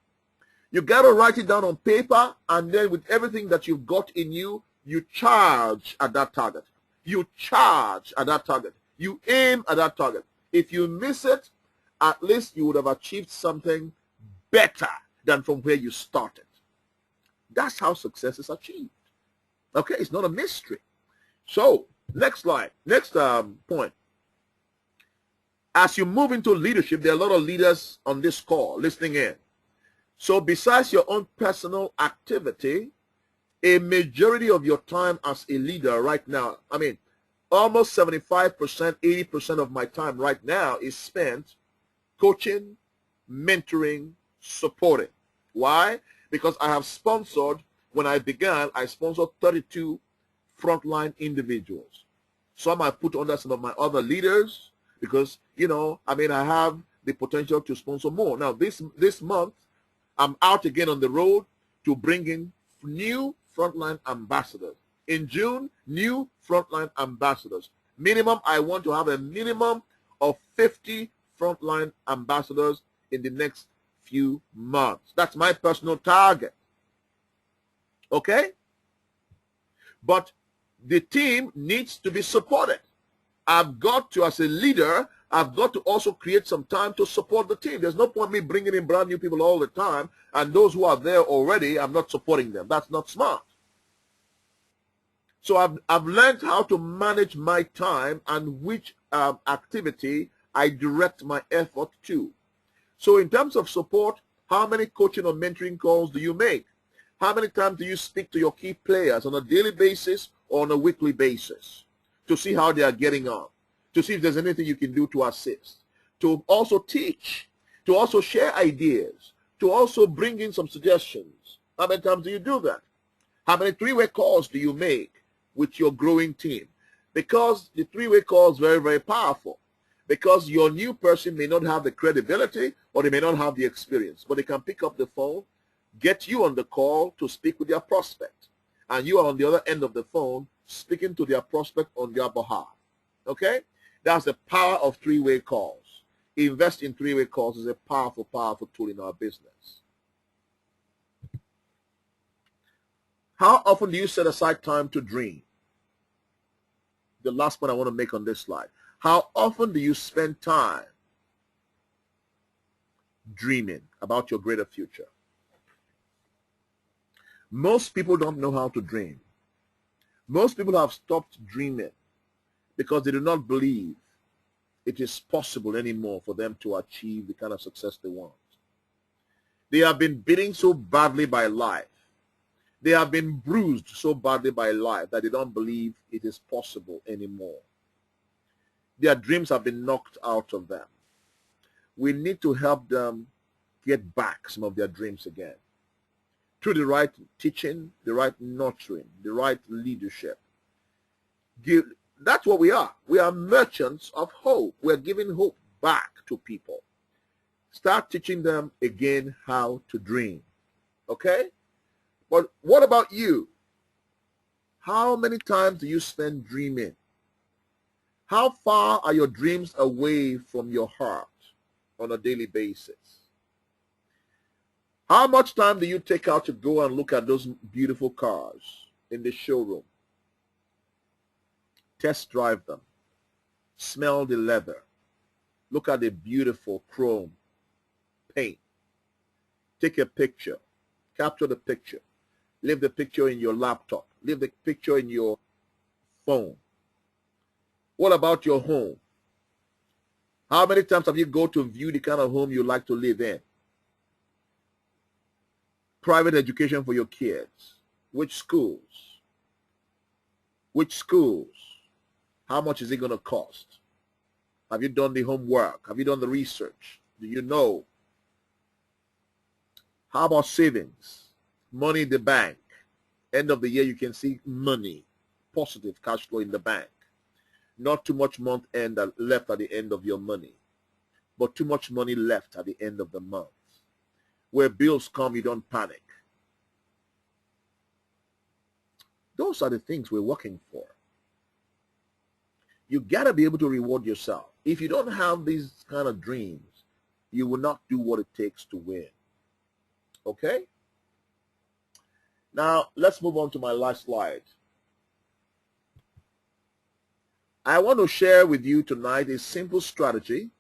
You got to write it down on paper, and then with everything that you've got in you, you charge at that target. You charge at that target. You aim at that target. If you miss it, at least you would have achieved something better than from where you started. That's how success is achieved. Okay, it's not a mystery. So, next slide, next point. As you move into leadership, there are a lot of leaders on this call listening in. So besides your own personal activity, a majority of your time as a leader right now, I mean, almost 75%, 80% of my time right now is spent coaching, mentoring, supporting. Why? Because I have sponsored, when I began, I sponsored 32 frontline individuals. Some I put under some of my other leaders because, you know, I mean, I have the potential to sponsor more. Now, this month, I'm out again on the road to bring in new frontline ambassadors. In June, new frontline ambassadors. Minimum, I want to have a minimum of 50 frontline ambassadors in the next few months. That's my personal target. Okay? But the team needs to be supported. I've got to, as a leader, I've got to also create some time to support the team. There's no point me bringing in brand new people all the time, and those who are there already, I'm not supporting them. That's not smart. So I've learned how to manage my time and which activity I direct my effort to. So in terms of support, how many coaching or mentoring calls do you make? How many times do you speak to your key players on a daily basis or on a weekly basis to see how they are getting on, to see if there's anything you can do to assist, to also teach, to also share ideas, to also bring in some suggestions? How many times do you do that? How many 3-way calls do you make with your growing team? Because the 3-way call is very, very powerful. Because your new person may not have the credibility or they may not have the experience, but they can pick up the phone, get you on the call to speak with their prospect. And you are on the other end of the phone speaking to their prospect on their behalf. Okay? That's the power of 3-way calls. Invest in 3-way calls is a powerful, powerful tool in our business. How often do you set aside time to dream? The last point I want to make on this slide. How often do you spend time dreaming about your greater future? Most people don't know how to dream. Most people have stopped dreaming because they do not believe it is possible anymore for them to achieve the kind of success they want. They have been beaten so badly by life. They have been bruised so badly by life that they don't believe it is possible anymore. Their dreams have been knocked out of them. We need to help them get back some of their dreams again, through the right teaching, the right nurturing, the right leadership. That's what we are. We are merchants of hope. We are giving hope back to people. Start teaching them again how to dream. Okay? But what about you? How many times do you spend dreaming? How far are your dreams away from your heart on a daily basis? How much time do you take out to go and look at those beautiful cars in the showroom? Test drive them. Smell the leather. Look at the beautiful chrome paint. Take a picture. Capture the picture. Leave the picture in your laptop. Leave the picture in your phone. What about your home? How many times have you go to view the kind of home you like to live in? Private education for your kids. Which schools? Which schools? How much is it going to cost? Have you done the homework? Have you done the research? Do you know? How about savings? Money in the bank. End of the year, you can see money, positive cash flow in the bank. Not too much month end left at the end of your money, but too much money left at the end of the month. Where bills come, you don't panic. Those are the things we're working for. You got to be able to reward yourself. If you don't have these kind of dreams, you will not do what it takes to win. Okay? Now, let's move on to my last slide. I want to share with you tonight a simple strategy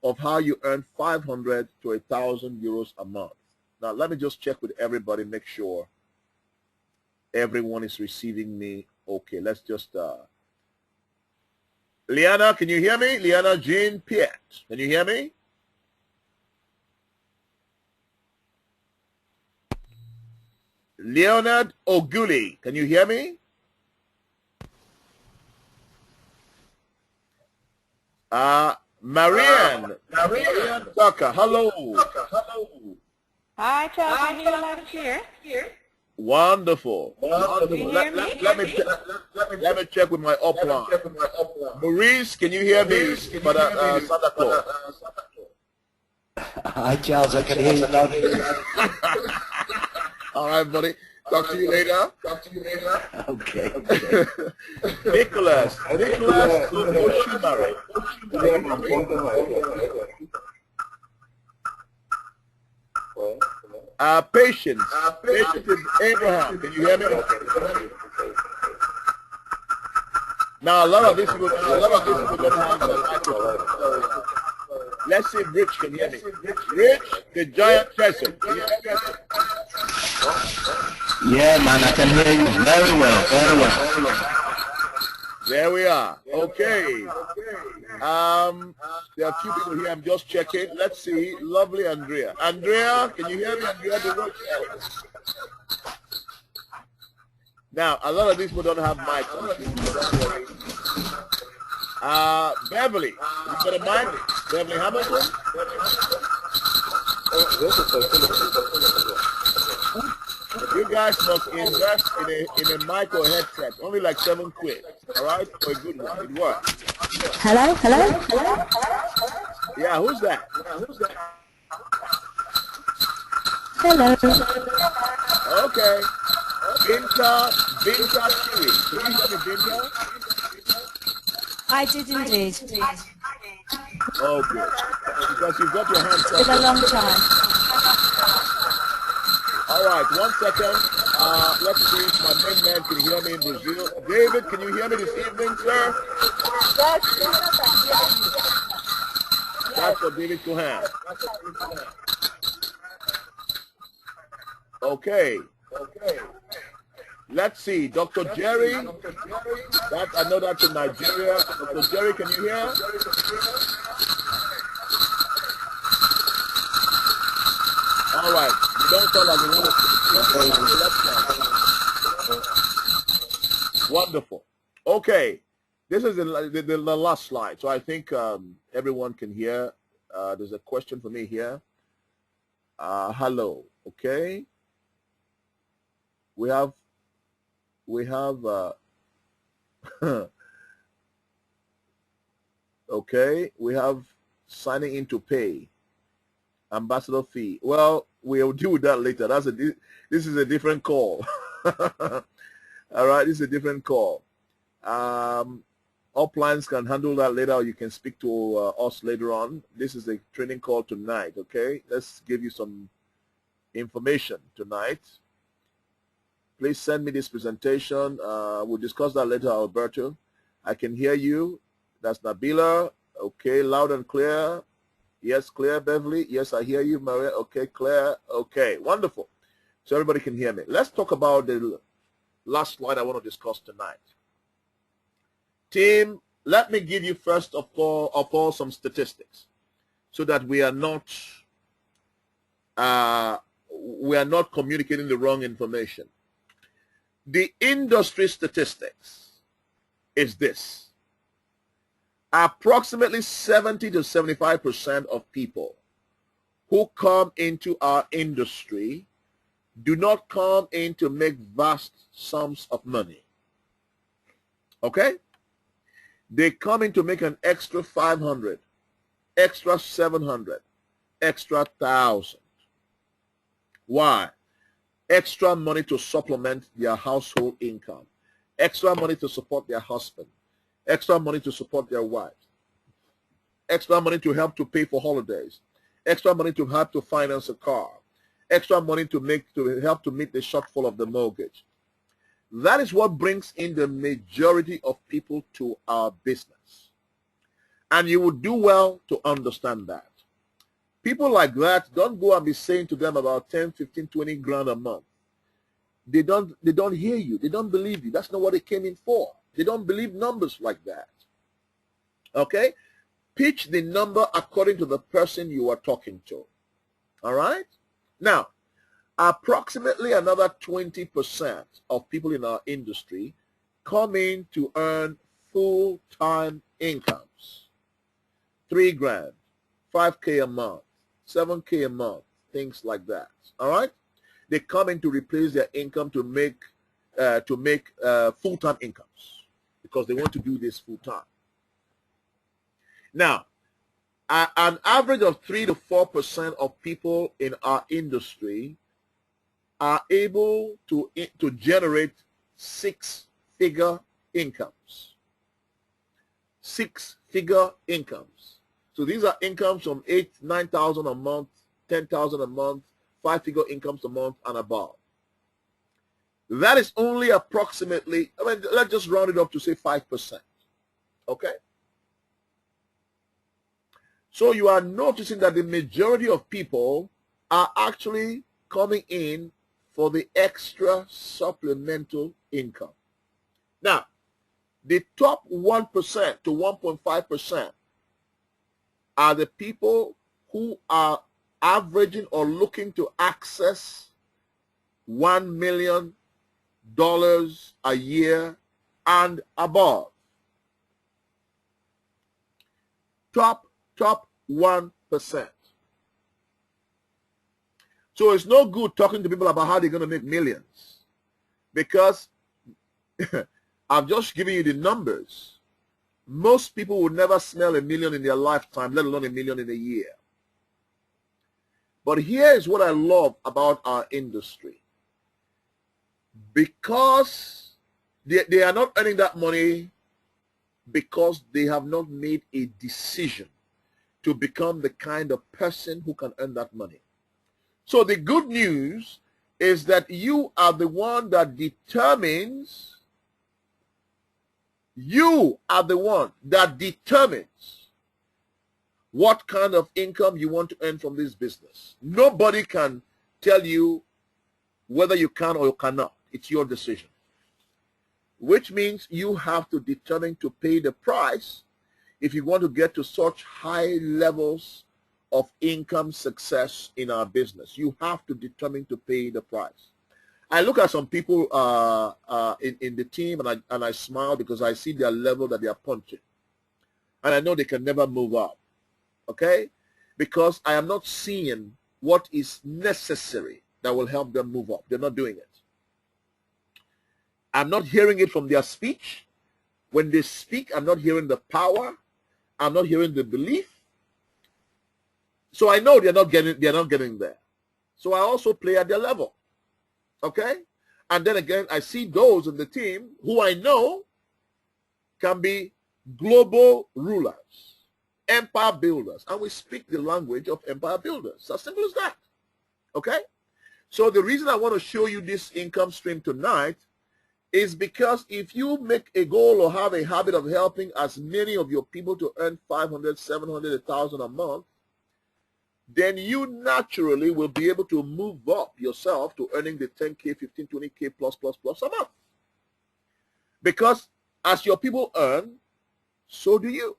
of how you earn 500 to 1,000 euros a month. Now, let me just check with everybody, make sure everyone is receiving me okay. Let's just, Liana, can you hear me? Liana Jean Piet, can you hear me? Leonard Oguli, can you hear me? Marianne Tucker, hello. Hi, Charles. I hear you loud and clear. Wonderful. Can you hear me? Let me check with my upline. Maurice, can you hear me? Santa Claus. Hi, Charles. I can hear you loud and clear. All right, buddy. Talk to you later. Okay. Nicholas Oshimare. Patience is Abraham. Can you hear me? Now, a lot of these people don't have the microphone. Let's see if Rich can hear me. Rich, the giant person. Can you hear me? Yeah, man, I can hear you very well. There we are. Okay. There are a few people here. I'm just checking. Let's see. Lovely Andrea. Andrea, can you hear me? Andrea, the road. Now, a lot of these people don't have mics. Beverly, you got a mic? Beverly Hamilton? You guys must invest in a micro headset, only like 7 quid, all right? For a good one, it works. Hello? Yeah, who's that? Hello. Okay. Binta Kiwi. Can you hear me, Binta? I did indeed. Oh, good. Because you've got your hands up. It's been a long time. All right, 1 second. Let's see if my main man can hear me in Brazil. David, can you hear me this evening, sir? Yes. That's for David Cohen. Okay. Let's see. Dr. Jerry. That's another to Nigeria. Dr. Jerry, can you hear? All right. You don't sound like you want to. Wonderful. Okay. This is the last slide. So I think everyone can hear. There's a question for me here. Hello. Okay. We have okay, we have signing in to pay, ambassador fee. Well, we'll deal with that later. This is a different call. All right, this is a different call. Uplines can handle that later, or you can speak to us later on. This is a training call tonight. Okay, let's give you some information tonight. Please send me this presentation. We'll discuss that later, Alberto. I can hear you. That's Nabila. Okay, loud and clear. Yes, clear, Beverly. Yes, I hear you, Maria. Okay, clear. Okay, wonderful. So everybody can hear me. Let's talk about the last slide I want to discuss tonight. Team, let me give you first of all some statistics so that we are not communicating the wrong information. The industry statistics is this. Approximately 70 to 75% of people who come into our industry do not come in to make vast sums of money. Okay? They come in to make an extra 500, extra 700, extra 1,000. Why? Extra money to supplement their household income, extra money to support their husband, extra money to support their wife, extra money to help to pay for holidays, extra money to help to finance a car, extra money to help to meet the shortfall of the mortgage. That is what brings in the majority of people to our business. And you would do well to understand that. People like that, don't go and be saying to them about 10, 15, 20 grand a month. They don't hear you. They don't believe you. That's not what they came in for. They don't believe numbers like that. Okay? Pitch the number according to the person you are talking to. All right? Now, approximately another 20% of people in our industry come in to earn full-time incomes. 3 grand, 5K a month, 7K a month, things like that. All right? They come in to replace their income to make full-time incomes because they want to do this full-time. Now, an average of 3 to 4% of people in our industry are able to generate 6-figure incomes. 6-figure incomes. So these are incomes from 8,000, 9,000 a month, 10,000 a month, 5-figure incomes a month and above. That is only approximately, let's just round it up to say 5%. Okay? So you are noticing that the majority of people are actually coming in for the extra supplemental income. Now, the top 1% to 1.5% are the people who are averaging or looking to access $1 million a year and above. Top 1%. So it's no good talking to people about how they're going to make millions, because I've just given you the numbers. Most people will never smell $1 million in their lifetime, let alone $1 million in a year. But here is what I love about our industry. Because they are not earning that money because they have not made a decision to become the kind of person who can earn that money. So the good news is that you are the one that determines You are the one that determines what kind of income you want to earn from this business. Nobody can tell you whether you can or you cannot. It's your decision. Which means you have to determine to pay the price if you want to get to such high levels of income success in our business. You have to determine to pay the price. I look at some people in the team and I smile because I see their level that they are punching. And I know they can never move up. Okay? Because I am not seeing what is necessary that will help them move up. They're not doing it. I'm not hearing it from their speech. When they speak, I'm not hearing the power. I'm not hearing the belief. So I know they're not getting there. So I also play at their level. Okay? And then again, I see those in the team who I know can be global rulers, empire builders. And we speak the language of empire builders. It's as simple as that. Okay? So the reason I want to show you this income stream tonight is because if you make a goal or have a habit of helping as many of your people to earn 500, 700, 1,000 a month, then you naturally will be able to move up yourself to earning the 10K, 15, 20K plus a month. Because as your people earn, so do you.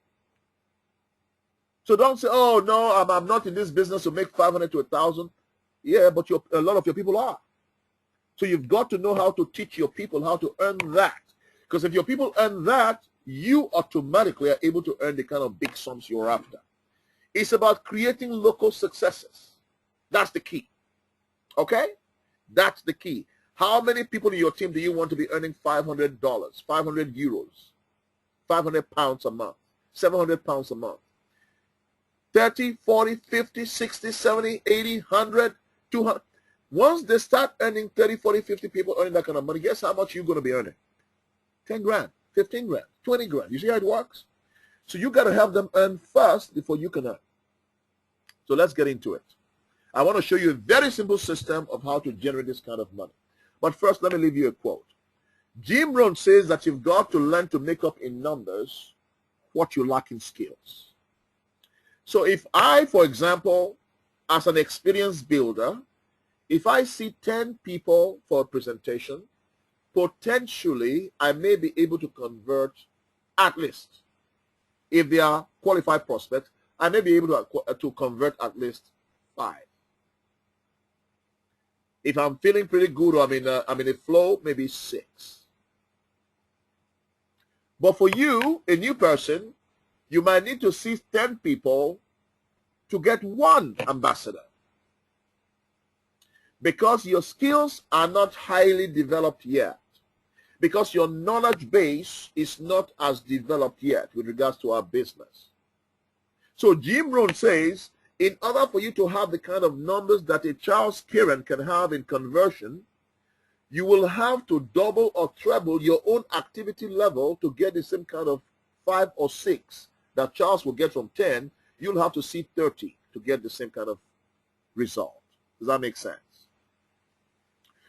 So don't say, oh, no, I'm not in this business to make 500 to 1,000. Yeah, but a lot of your people are. So you've got to know how to teach your people how to earn that. Because if your people earn that, you automatically are able to earn the kind of big sums you're after. It's about creating local successes. That's the key. Okay? That's the key. How many people in your team do you want to be earning $500, 500 euros, 500 pounds a month, 700 pounds a month? 30, 40, 50, 60, 70, 80, 100, 200. Once they start earning 30, 40, 50 people earning that kind of money, guess how much you're going to be earning? 10 grand, 15 grand, 20 grand. You see how it works? So you got to have them earn first before you can earn. So let's get into it. I want to show you a very simple system of how to generate this kind of money. But first, let me leave you a quote. Jim Rohn says that you've got to learn to make up in numbers what you lack in skills. So if I, for example, as an experienced builder, if I see 10 people for a presentation, potentially I may be able to convert at least, if they are qualified prospects, I may be able to convert at least 5. If I'm feeling pretty good or I'm in a flow, maybe 6. But for you, a new person, you might need to see 10 people to get 1 ambassador. Because your skills are not highly developed yet. Because your knowledge base is not as developed yet with regards to our business. So Jim Rohn says, in order for you to have the kind of numbers that a Charles Kieran can have in conversion, you will have to double or treble your own activity level to get the same kind of 5 or 6 that Charles will get from 10. You'll have to see 30 to get the same kind of result. Does that make sense?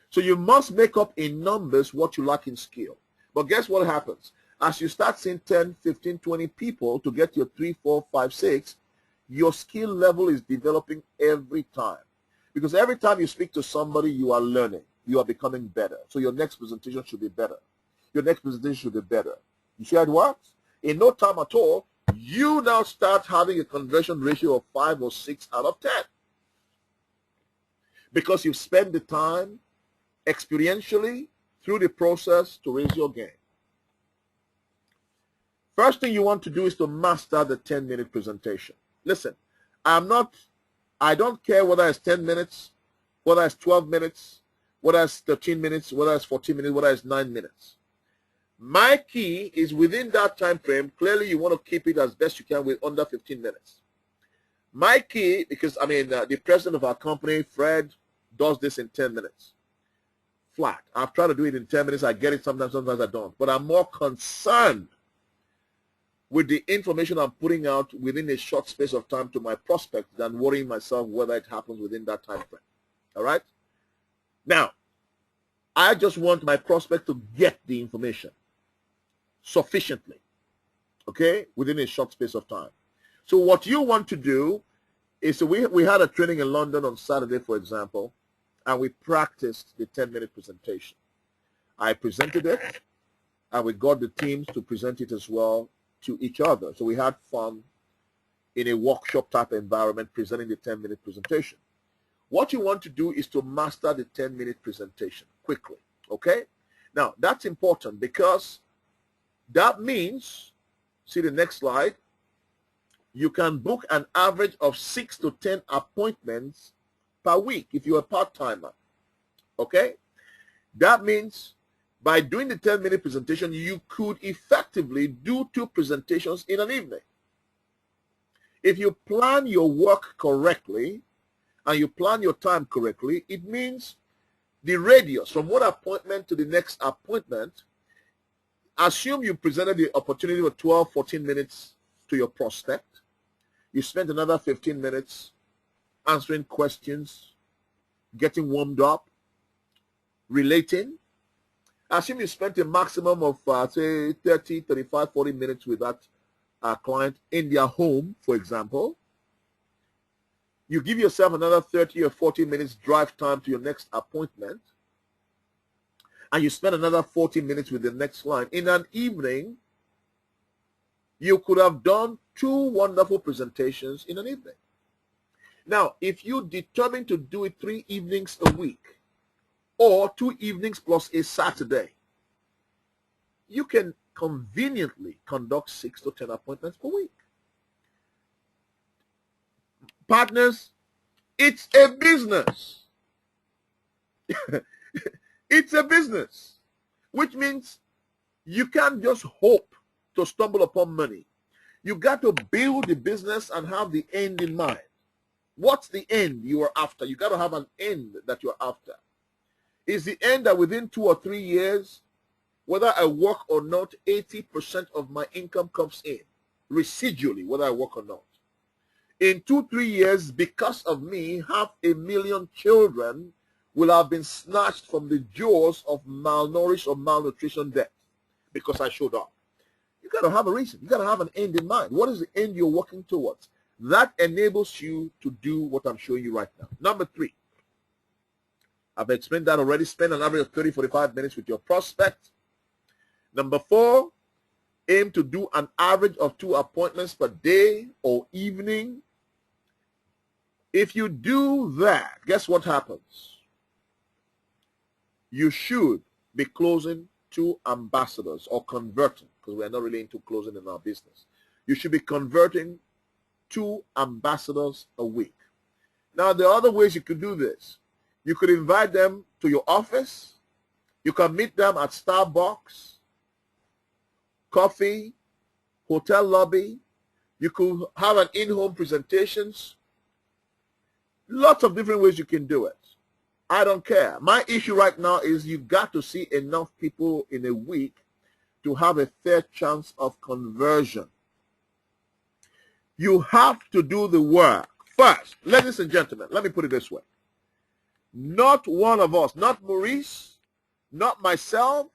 So you must make up in numbers what you lack in skill. But guess what happens? As you start seeing 10, 15, 20 people to get your 3, 4, 5, 6, your skill level is developing every time. Because every time you speak to somebody, you are learning. You are becoming better. So your next presentation should be better. Your next presentation should be better. You see how it works? In no time at all, you now start having a conversion ratio of 5 or 6 out of 10. Because you've spent the time experientially through the process to raise your game. First thing you want to do is to master the 10-minute presentation. Listen, I don't care whether it's 10 minutes, whether it's 12 minutes, whether it's 13 minutes, whether it's 14 minutes, whether it's 9 minutes. My key is within that time frame. Clearly, you want to keep it as best you can with under 15 minutes. My key, because the president of our company, Fred, does this in 10 minutes. Flat. I've tried to do it in 10 minutes. I get it sometimes I don't. But I'm more concerned with the information I'm putting out within a short space of time to my prospect than worrying myself whether it happens within that time frame. All right? Now, I just want my prospect to get the information. sufficiently, okay, within a short space of time. So what you want to do is, so we had a training in London on Saturday, for example, and we practiced the 10-minute presentation. I presented it, and we got the teams to present it as well to each other. So we had fun in a workshop type environment presenting the 10-minute presentation. What you want to do is to master the 10-minute presentation quickly, okay? Now, that's important because that means, see the next slide, you can book an average of 6 to 10 appointments per week if you're a part-timer, okay? That means by doing the 10-minute presentation, you could effectively do 2 presentations in an evening. If you plan your work correctly and you plan your time correctly, it means the radius from one appointment to the next appointment, assume you presented the opportunity for 12, 14 minutes to your prospect. You spent another 15 minutes answering questions, getting warmed up, relating. Assume you spent a maximum of, say, 30, 35, 40 minutes with that client in their home, for example. You give yourself another 30 or 40 minutes drive time to your next appointment, and you spend another 40 minutes with the next client. In an evening, you could have done 2 wonderful presentations in an evening. Now, if you determine to do it 3 evenings a week, or 2 evenings plus a Saturday, you can conveniently conduct 6 to 10 appointments per week. Partners, it's a business. It's a business, which means you can't just hope to stumble upon money. You got to build the business and have the end in mind. What's the end you are after? You got to have an end that you're after. Is the end that within 2 or 3 years, whether I work or not, 80% of my income comes in, residually, whether I work or not? In 2, 3 years, because of me, 500,000 children will have been snatched from the jaws of malnourished or malnutrition death because I showed up. You got to have a reason. You got to have an end in mind. What is the end you're working towards? That enables you to do what I'm showing you right now. Number 3, I've explained that already. Spend an average of 30, 45 minutes with your prospect. Number 4, aim to do an average of 2 appointments per day or evening. If you do that, guess what happens? You should be closing 2 ambassadors or converting, because we are not really into closing in our business. You should be converting 2 ambassadors a week. Now, there are other ways you could do this. You could invite them to your office. You can meet them at Starbucks, coffee, hotel lobby. You could have an in-home presentations. Lots of different ways you can do it. I don't care. My issue right now is you got to see enough people in a week to have a fair chance of conversion. You have to do the work. First, ladies and gentlemen, let me put it this way. Not one of us, not Maurice, not myself,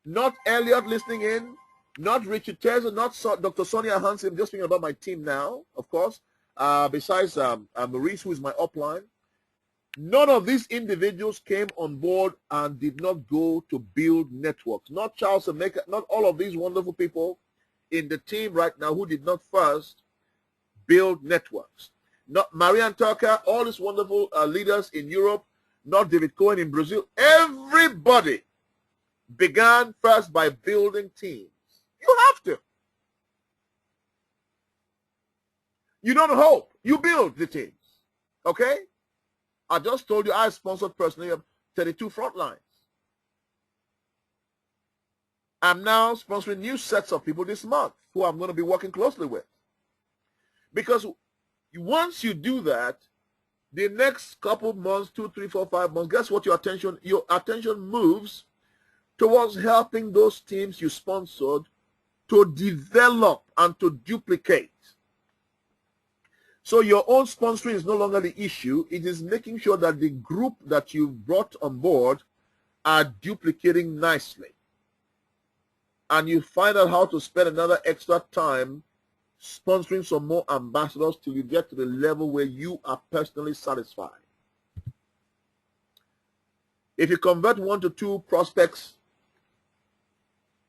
not Elliot listening in, not Richard Terza, not Dr. Sonia Hansen, just thinking about my team now, of course, besides Maurice, who is my upline. None of these individuals came on board and did not go to build networks. Not Charles Emeka, not all of these wonderful people in the team right now who did not first build networks. Not Marianne Tucker, all these wonderful leaders in Europe, not David Cohen in Brazil. Everybody began first by building teams. You have to. You don't hope. You build the teams. Okay? I just told you I sponsored personally 32 frontlines. I'm now sponsoring new sets of people this month who I'm going to be working closely with. Because once you do that, the next couple months, 2, 3, 4, 5 months, guess what your attention moves towards helping those teams you sponsored to develop and to duplicate. So your own sponsoring is no longer the issue. It is making sure that the group that you've brought on board are duplicating nicely. and you find out how to spend another extra time sponsoring some more ambassadors till you get to the level where you are personally satisfied. If you convert 1 to 2 prospects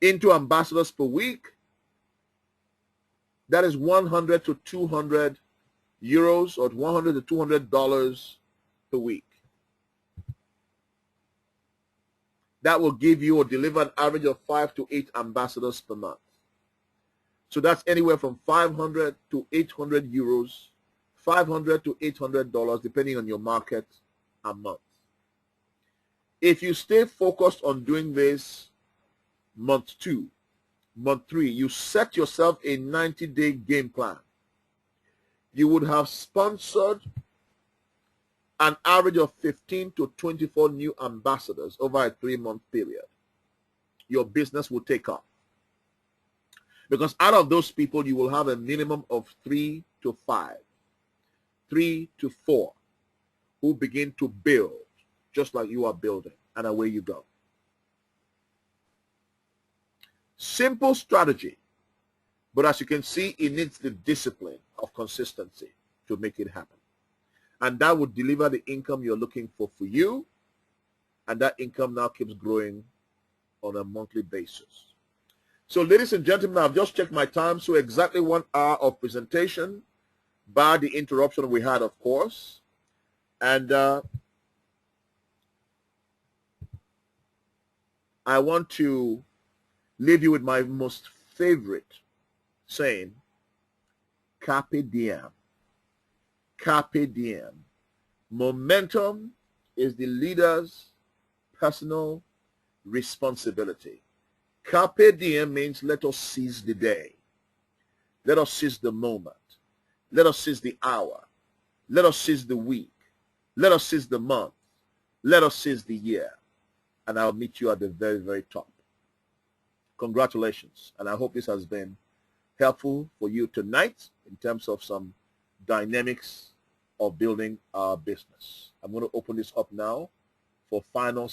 into ambassadors per week, that is 100 to 200 euros or $100 to $200 per week. That will give you or deliver an average of 5 to 8 ambassadors per month. So that's anywhere from 500 to 800 euros, $500 to $800, depending on your market, a month. If you stay focused on doing this month 2, month 3, you set yourself a 90-day game plan. You would have sponsored an average of 15 to 24 new ambassadors over a 3-month period. Your business will take off. Because out of those people, you will have a minimum of 3 to 5, 3 to 4 who begin to build just like you are building, and away you go. Simple strategy, but as you can see, it needs the discipline of consistency to make it happen. And that would deliver the income you're looking for you, and that income now keeps growing on a monthly basis. So ladies and gentlemen, I've just checked my time, so exactly 1 hour of presentation, bar the interruption we had, of course. And I want to leave you with my most favorite saying, carpe diem. Carpe diem. Momentum is the leader's personal responsibility. Carpe diem means let us seize the day. Let us seize the moment. Let us seize the hour. Let us seize the week. Let us seize the month. Let us seize the year. And I'll meet you at the very, very top. Congratulations. And I hope this has been helpful for you tonight in terms of some dynamics of building our business. I'm going to open this up now for final